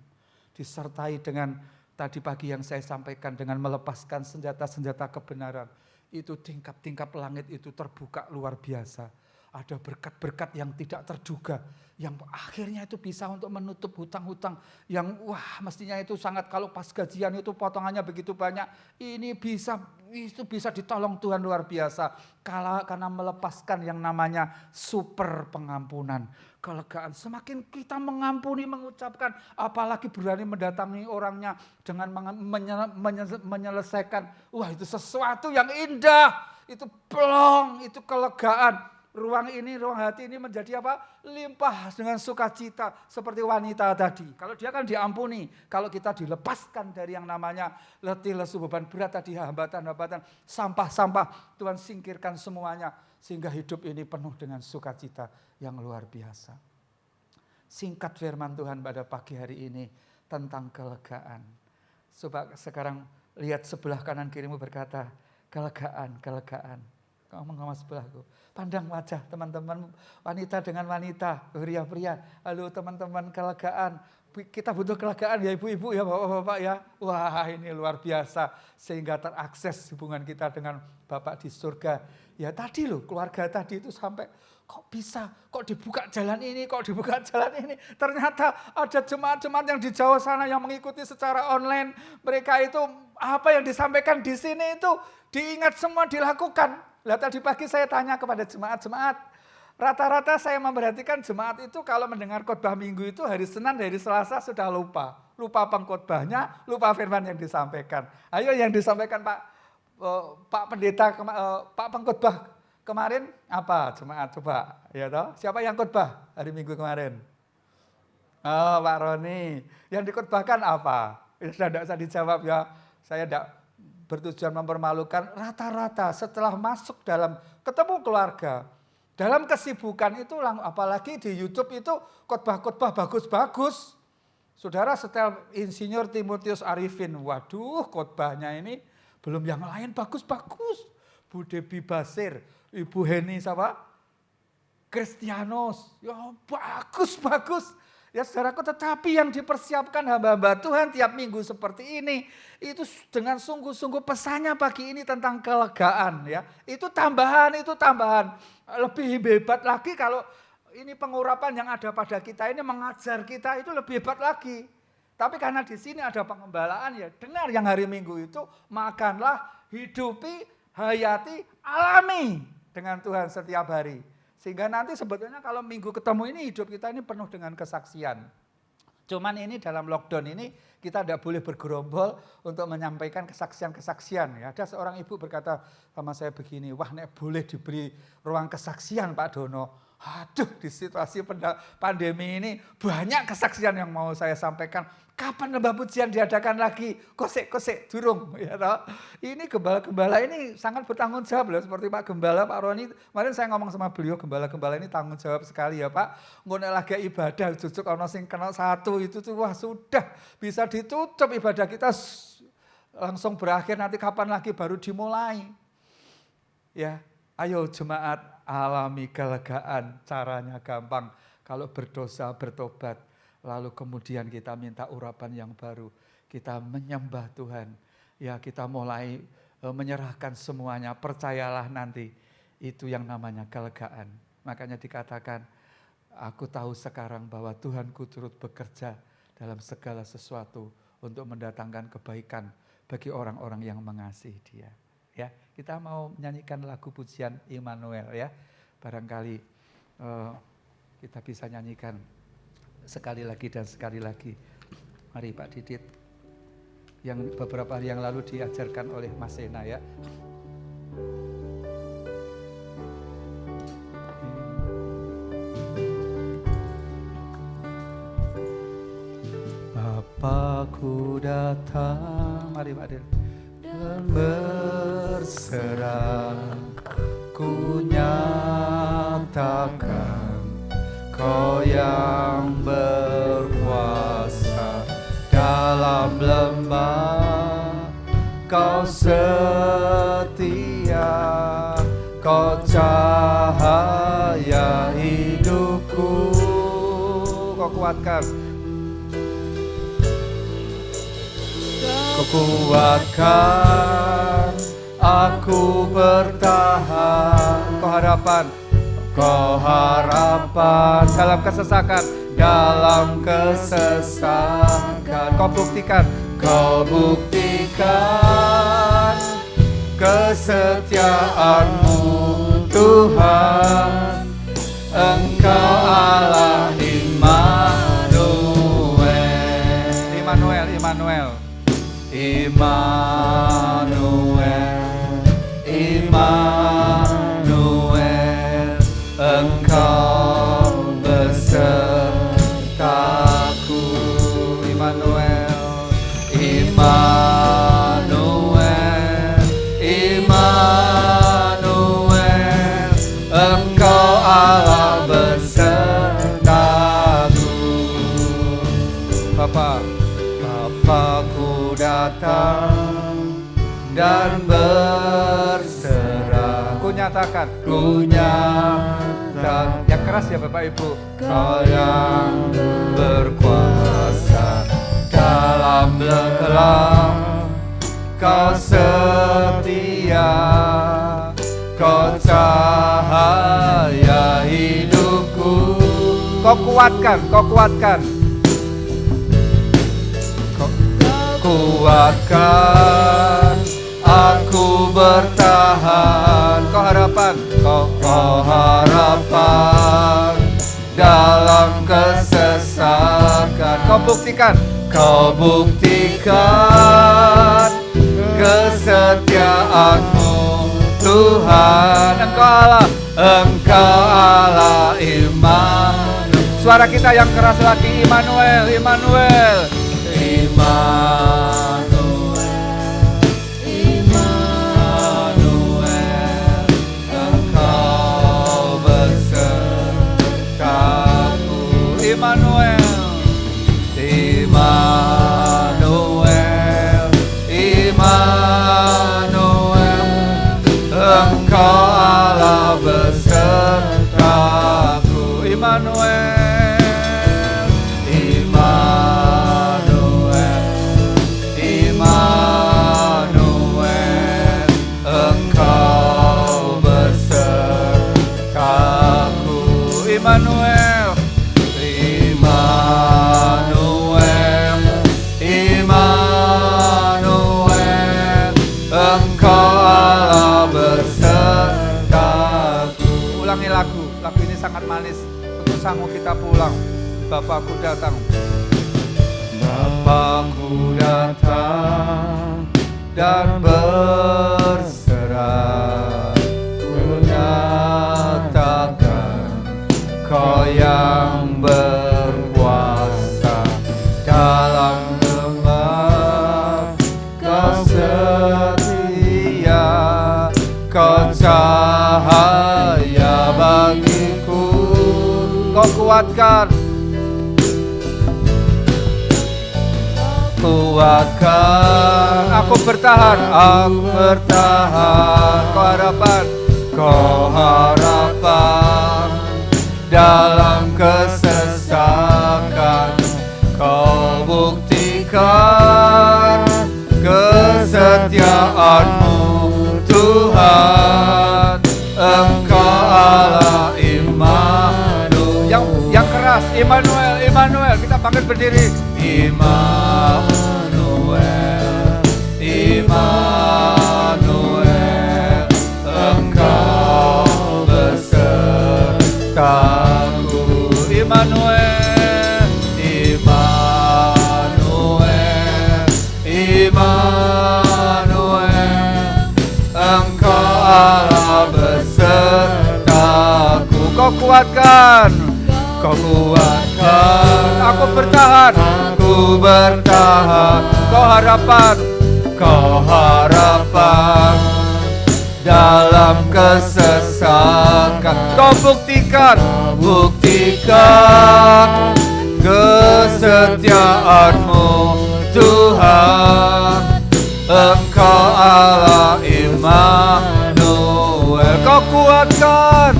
Disertai dengan tadi pagi yang saya sampaikan dengan melepaskan senjata-senjata kebenaran. Itu tingkap-tingkap langit itu terbuka luar biasa. Ada berkat-berkat yang tidak terduga, yang akhirnya itu bisa untuk menutup hutang-hutang yang wah mestinya itu sangat, kalau pas gajian itu potongannya begitu banyak, ini bisa ditolong Tuhan luar biasa. Karena melepaskan yang namanya super pengampunan, kelegaan. Semakin kita mengampuni, mengucapkan, apalagi berani mendatangi orangnya dengan menyelesaikan, wah itu sesuatu yang indah, itu plong, itu kelegaan. Ruang hati ini menjadi apa? Limpah dengan sukacita seperti wanita tadi. Kalau dia kan diampuni, kalau kita dilepaskan dari yang namanya letih, lesu, beban berat tadi, hambatan-hambatan, sampah-sampah, Tuhan singkirkan semuanya sehingga hidup ini penuh dengan sukacita yang luar biasa. Singkat firman Tuhan pada pagi hari ini tentang kelegaan. Coba sekarang lihat sebelah kanan kirimu, berkata, kelegaan, kelegaan. Ngomong sama sebelahku, pandang wajah teman-teman wanita dengan wanita, pria-pria, halo teman-teman, kelegaan. Kita butuh kelegaan ya ibu-ibu ya, bapak-bapak ya. Wah ini luar biasa, sehingga terakses hubungan kita dengan Bapak di surga. Ya tadi loh, keluarga tadi itu sampai kok bisa, kok dibuka jalan ini, kok dibuka jalan ini. Ternyata ada jemaat-jemaat yang di jauh sana yang mengikuti secara online. Mereka itu apa yang disampaikan di sini itu diingat semua, dilakukan. Lah tadi pagi saya tanya kepada jemaat-jemaat, rata-rata saya memperhatikan jemaat itu kalau mendengar khotbah minggu itu hari Senin, hari Selasa sudah lupa. Lupa pengkhotbahnya, lupa firman yang disampaikan. Ayo yang disampaikan Pak Pendeta, Pak Pengkhotbah kemarin apa jemaat coba? Ya toh? Siapa yang khotbah hari Minggu kemarin? Oh, Pak Roni. Yang dikhotbahkan apa? Sudah tidak usah dijawab ya. Saya tidak bertujuan mempermalukan. Rata-rata setelah masuk dalam ketemu keluarga, dalam kesibukan itu, apalagi di YouTube itu khotbah-khotbah bagus-bagus. Saudara setel Insinyur Timotius Arifin, waduh khotbahnya ini belum yang lain bagus-bagus. Bu Debbie Basir, Ibu Heni siapa? Kristianos, ya bagus-bagus. Ya saudaraku, tetapi yang dipersiapkan hamba-hamba Tuhan tiap minggu seperti ini, itu dengan sungguh-sungguh pesannya pagi ini tentang kelegaan ya. Itu tambahan. Lebih hebat lagi kalau ini pengurapan yang ada pada kita ini mengajar kita itu lebih hebat lagi. Tapi karena di sini ada pengembalaan ya, dengar yang hari Minggu itu, makanlah, hidupi, hayati, alami dengan Tuhan setiap hari. Sehingga nanti sebetulnya kalau minggu ketemu ini hidup kita ini penuh dengan kesaksian. Cuman ini dalam lockdown ini kita tidak boleh bergerombol untuk menyampaikan kesaksian-kesaksian. Ya, ada seorang ibu berkata sama saya begini, wah nek boleh diberi ruang kesaksian Pak Dono. Aduh di situasi pandemi ini banyak kesaksian yang mau saya sampaikan. Kapan lembah pujian diadakan lagi? Kosek durung. Ya toh? Ini gembala-gembala ini sangat bertanggung jawab loh. Seperti Pak Gembala, Pak Roni. Kemarin saya ngomong sama beliau, gembala-gembala ini tanggung jawab sekali ya Pak. Ngono lagi ibadah, jujuk ono sing kena satu itu tuh wah sudah bisa ditutup ibadah kita langsung berakhir, nanti kapan lagi baru dimulai. Ya, ayo jemaat alami kelegaan, caranya gampang. Kalau berdosa bertobat, lalu kemudian kita minta urapan yang baru, kita menyembah Tuhan. Ya, kita mulai menyerahkan semuanya, percayalah nanti itu yang namanya kelegaan. Makanya dikatakan, aku tahu sekarang bahwa Tuhanku turut bekerja dalam segala sesuatu untuk mendatangkan kebaikan bagi orang-orang yang mengasihi Dia. Ya, kita mau menyanyikan lagu pujian Immanuel ya. Barangkali kita bisa nyanyikan sekali lagi dan sekali lagi. Mari Pak Didit, yang beberapa hari yang lalu diajarkan oleh Mas Sena ya. Bapa ku datang, mari hadir dan berserah, ku nyatakan Kau yang berkuasa dalam lembah, Kau setia, Kau cahaya hidupku. Kau kuatkan, Kau kuatkan, aku bertahan. Kau harapan, Kau harapan dalam kesesakan, dalam kesesakan. Kau buktikan, Kau buktikan kesetiaan-Mu Tuhan. Engkau Allah Immanuel. Immanuel, Immanuel, Immanuel, Immanuel. Engkau besertaku. Immanuel, Immanuel, Immanuel. Engkau Allah besertaku. Bapa, Bapa-Ku datang dan berserah. Ku nyatakan, ku nyatakan. Yang keras ya Bapak Ibu. Kau yang berkuasa dalam lembah, Kau setia, Kau cahaya hidupku. Kau kuatkan, Kau kuatkan, Kau kuatkan, aku bertahan. Kau harapan, Kau harapan dalam kesesakan. Kau buktikan, Kau buktikan kesetiaan-Mu Tuhan. Engkau Allah Immanuel. Suara kita yang keras lagi, Immanuel, Immanuel, Immanuel, Immanuel. Engkau besertaku. Immanuel, Immanuel, Immanuel. Engkau Allah besertaku. Immanuel, Immanuel, Immanuel. Engkau besertaku. Immanuel, Immanuel, Immanuel. Engkau Allah besertaku. Ulangi lagu ini sangat manis. Untuk sanggup kita pulang. Bapa-Ku datang, Bapa-Ku datang dan berserah. Ku nyatakan Kau yang berkuasa dalam lembah, Kau setia, Kau cahaya bagiku. Kau kuatkan, kuatkan, aku bertahan, Kau harapan, Kau harapan dalam kesesakan. Kau buktikan kesetiaan-Mu Tuhan. Engkau Allah Immanuel. Yang keras, Immanuel, Immanuel. Kita bangkit berdiri. Immanuel, Immanuel. Engkau besertaku. Immanuel, Immanuel, Immanuel. Engkau Allah besertaku. Kau kuatkan, Kau kuatkan, aku bertahan, aku bertahan. Kau harapan dalam kesesakan. Kau buktikan kesetiaanmu Tuhan. Engkau Allah Immanuel. Kau kuatkan,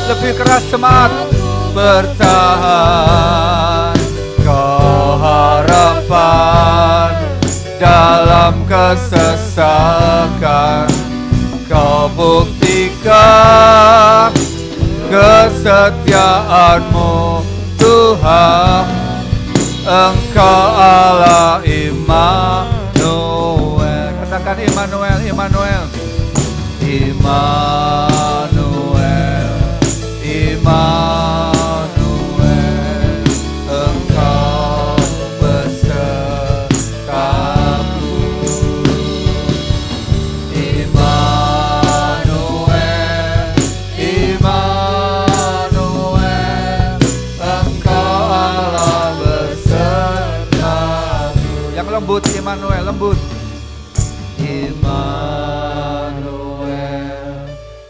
lebih keras semangat, bertahan. Kau harapan dalam kesesakan. Kau buktikan kesetiaanmu Tuhan. Engkau Allah Immanuel. Katakan Immanuel, Immanuel, Immanuel, Immanuel. Engkau besertaku. Immanuel, Immanuel. Engkau Allah besertaku. Yang lembut, Immanuel, lembut. Immanuel,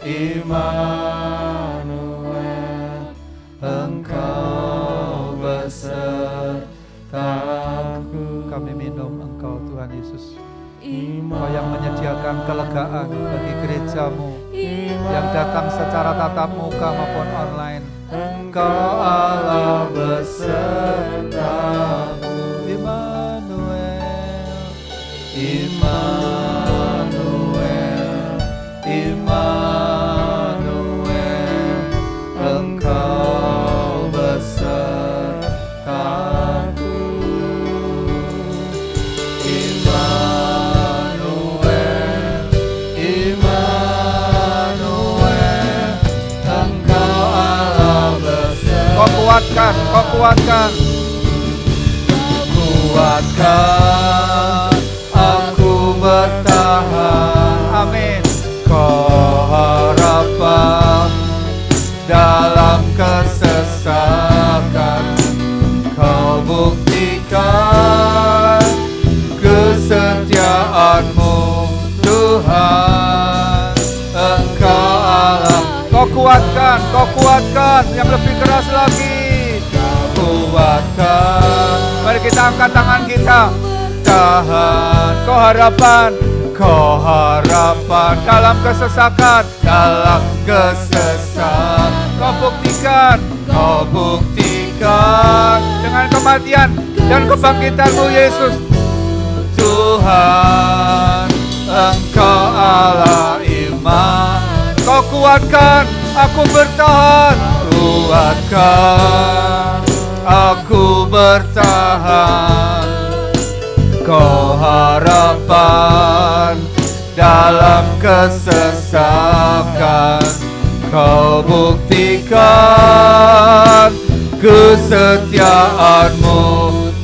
Immanuel. Engkau besertaku. Kami minum Engkau Tuhan Yesus. Engkau yang menyediakan kelegaan bagi gerejamu yang datang secara tatap muka maupun online. Engkau Allah besertaku. Immanuel, Immanuel, Immanuel. Engkau besertaku. Immanuel, Immanuel. Engkau Allah besertaku. Kau kuatkan, aku bertahan. Amin. Kau harapan dalam kesesakan. Kau buktikan kesetiaanmu Tuhan. Engkau Allah. Kau kuatkan yang lebih keras lagi. Kuatkan. Mari kita angkat tangan kita. Tahan. Kau harapan dalam kesesakan. Kau buktikan dengan kematian dan kebangkitan-Mu Yesus. Tuhan, Engkau Allah iman. Kau kuatkan, aku bertahan. Kuatkan, aku bertahan. Kau harapan dalam kesesakan. Kau buktikan kesetiaanmu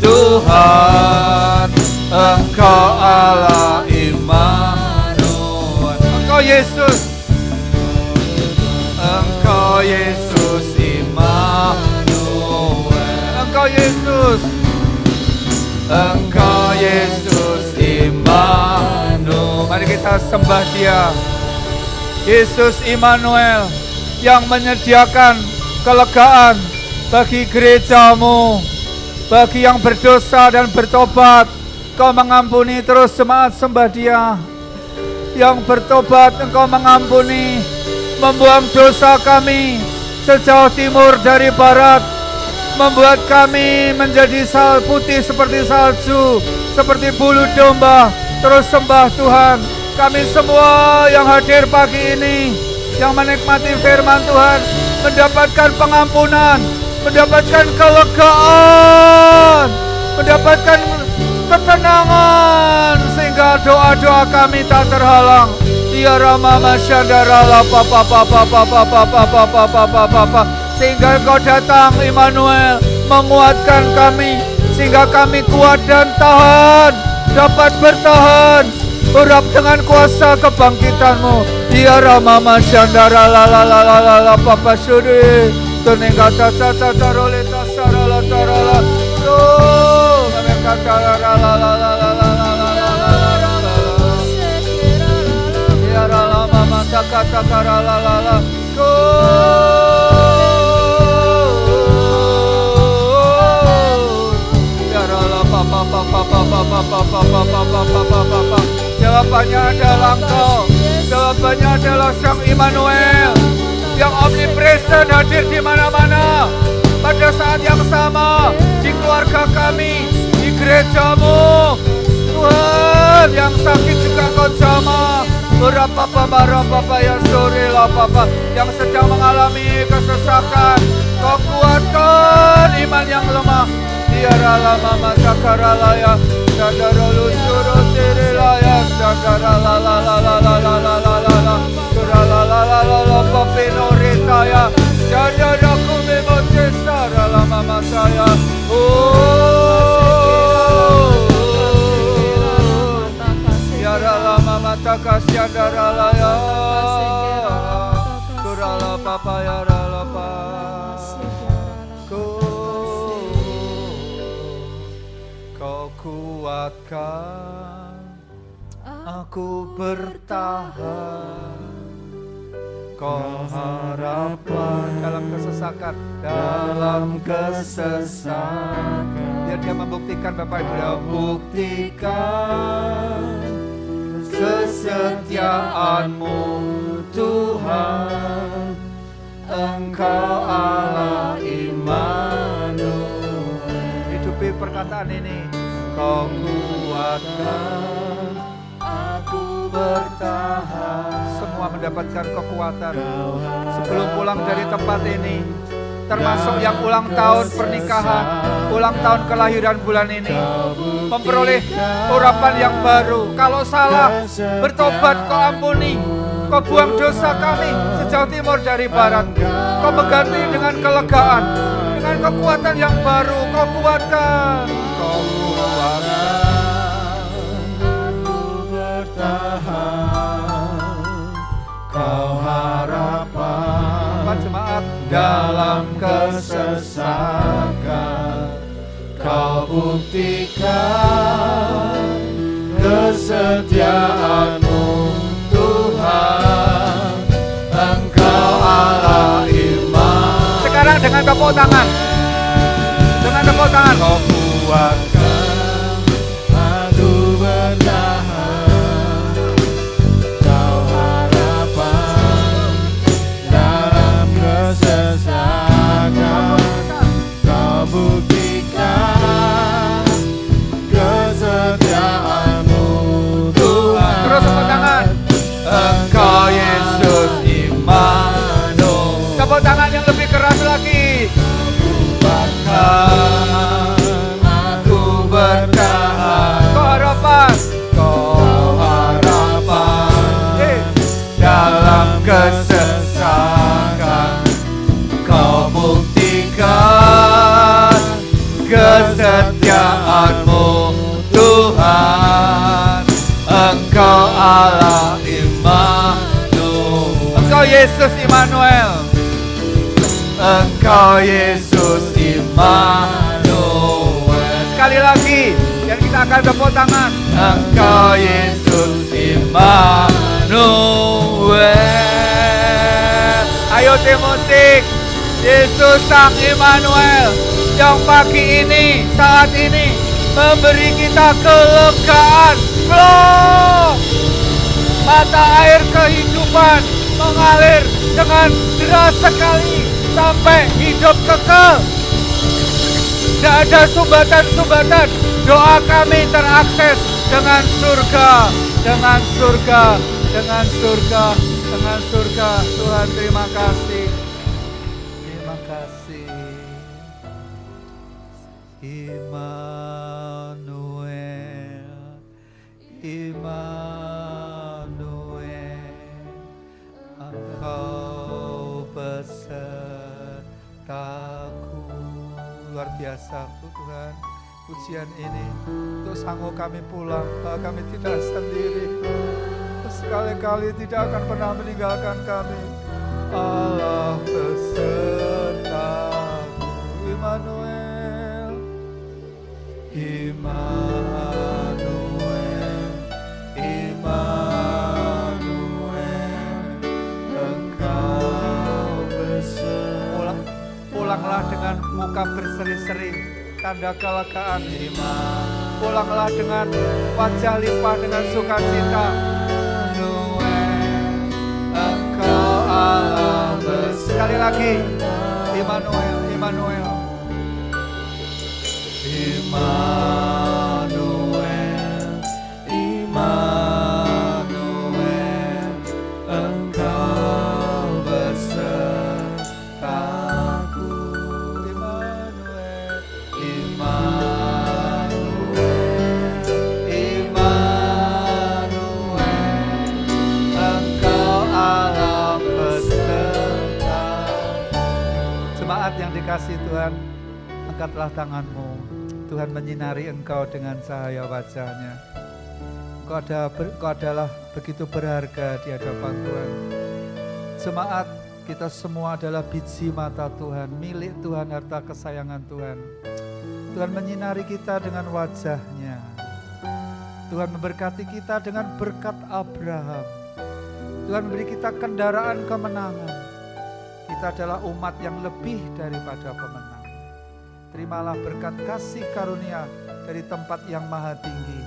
Tuhan. Engkau Allah Immanuel. Engkau Yesus. Engkau Yesus Immanuel. Engkau Yesus. Engkau Yesus Immanuel. Mari kita sembah Dia. Yesus Immanuel yang menyediakan kelegaan bagi gerejamu, bagi yang berdosa dan bertobat. Kau mengampuni, terus semangat sembah Dia. Yang bertobat Engkau mengampuni, membuang dosa kami sejauh timur dari barat, membuat kami menjadi putih seperti salju, seperti bulu domba. Terus sembah Tuhan. Kami semua yang hadir pagi ini, yang menikmati firman Tuhan, mendapatkan pengampunan, mendapatkan kelegaan, mendapatkan ketenangan, sehingga doa-doa kami tak terhalang. Ya Rama Masyadara la papa papa papa papa papa papa, sehingga Engkau datang Immanuel menguatkan kami, sehingga kami kuat dan tahan, dapat bertahan, urap dengan kuasa kebangkitan-Mu. Ya Rama Masyadara la la la la la la papa syuri tuningka caca caca roleta sarala tarala Jawabannya adalah Engkau. Jawabannya adalah Sang Immanuel yang omnipresent, hadir di mana-mana. Pada saat yang sama di keluarga kami, di gerejamu, Tuhan, yang sakit juga Kau jamah. Berapa Papa yang sore lah Papa, yang sedang mengalami kesesakan, Kau kuatkan iman yang lemah. Tiara lama mata karalaya, sadara luncur tirilaya, sadara la la la la la la la la la la, karala la la la la papino ritaya, sadara kumi motesara lama mataya. Tiara lama mata kasyadara laya, karala papa yara lapa. Kuatkan aku bertahan, Kau harapan dalam kesesakan, biar dia membuktikan Bapak Ibu, buktikan kesetiaan-Mu Tuhan, Engkau Allah Immanuel. Hidupi perkataan ini. Kau kuatkan aku bertahan. Semua mendapatkan kekuatan sebelum pulang dari tempat ini, termasuk yang ulang tahun pernikahan, ulang tahun kelahiran bulan ini, memperoleh urapan yang baru. Kalau salah, bertobat, Kau ampuni. Kau buang dosa kami sejauh timur dari barat. Kau mengganti dengan kelegaan, dengan kekuatan yang baru. Kau kuatkan. Kau kuatkan aku bertahan, Kau harapan jemaat dalam kesesakan, Kau buktikan kesetiaan-Mu Tuhan, Engkau Allah iman. Sekarang dengan tepuk tangan, dengan tepuk tangan. Kau kuatkan aku bertahan, Kau harapan dalam kesesakan, Kau buktikan kesetiaan-Mu Tuhan. Terus tepuk tangan. Engkau Yesus Immanuel. Tepuk tangan yang lebih keras lagi. Aku bertahan. Kau harapan. Kau harapan dalam kesesakan, Kau buktikan kesetiaan-Mu Tuhan, Engkau Allah Immanuel. Engkau Yesus Immanuel. Engkau Yesus Immanuel. Sekali lagi, dan kita akan tepuk tangan. Engkau Yesus Immanuel. Ayo tim musik. Yesus Sang Immanuel yang pagi ini, saat ini memberi kita kelegaan. Flow. Mata air kehidupan mengalir dengan deras sekali sampai hidup kekal. Tidak ada sumbatan-sumbatan. Doa kami terakses dengan surga, dengan surga, dengan surga, dengan surga. Tuhan terima kasih. Terima kasih. Immanuel, Immanuel, Engkau besertaku. Luar biasa Tuhan, pujian ini untuk sanggup kami pulang, bahwa kami tidak sendiri, sekali-kali tidak akan pernah meninggalkan kami. Allah besertaku. Immanuel, Immanuel. Immanuel, Immanuel, Engkau beserta. Pulanglah dengan muka berseri-seri, tanda kelegaan. Pulanglah dengan wajah limpah dengan sukacita. Engkau Allah beserta. Sekali lagi, Immanuel, Immanuel. Immanuel, Immanuel, Engkau besertaku. Immanuel, Immanuel, Immanuel, Engkau Allah beserta. Jemaat yang dikasihi Tuhan, angkatlah tanganmu. Tuhan menyinari engkau dengan cahaya wajah-Nya. Engkau adalah begitu berharga di hadapan Tuhan. Jemaat, kita semua adalah biji mata Tuhan, milik Tuhan, harta kesayangan Tuhan. Tuhan menyinari kita dengan wajah-Nya. Tuhan memberkati kita dengan berkat Abraham. Tuhan beri kita kendaraan kemenangan. Kita adalah umat yang lebih daripada pemenang. Terimalah berkat kasih karunia dari tempat yang maha tinggi.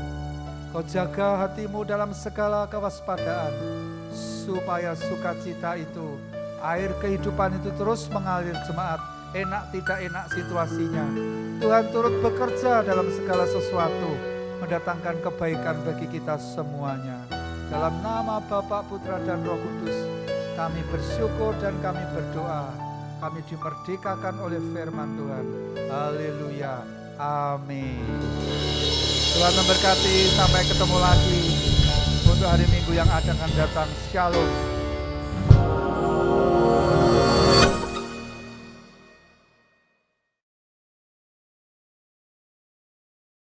Kau jaga hatimu dalam segala kewaspadaan, supaya sukacita itu, air kehidupan itu terus mengalir. Jemaat, enak tidak enak situasinya, Tuhan turut bekerja dalam segala sesuatu, mendatangkan kebaikan bagi kita semuanya. Dalam nama Bapa, Putra, dan Roh Kudus, kami bersyukur dan kami berdoa. Kami dimerdekakan oleh firman Tuhan. Haleluya. Amin. Tuhan memberkati. Sampai ketemu lagi untuk hari Minggu yang akan datang. Shalom.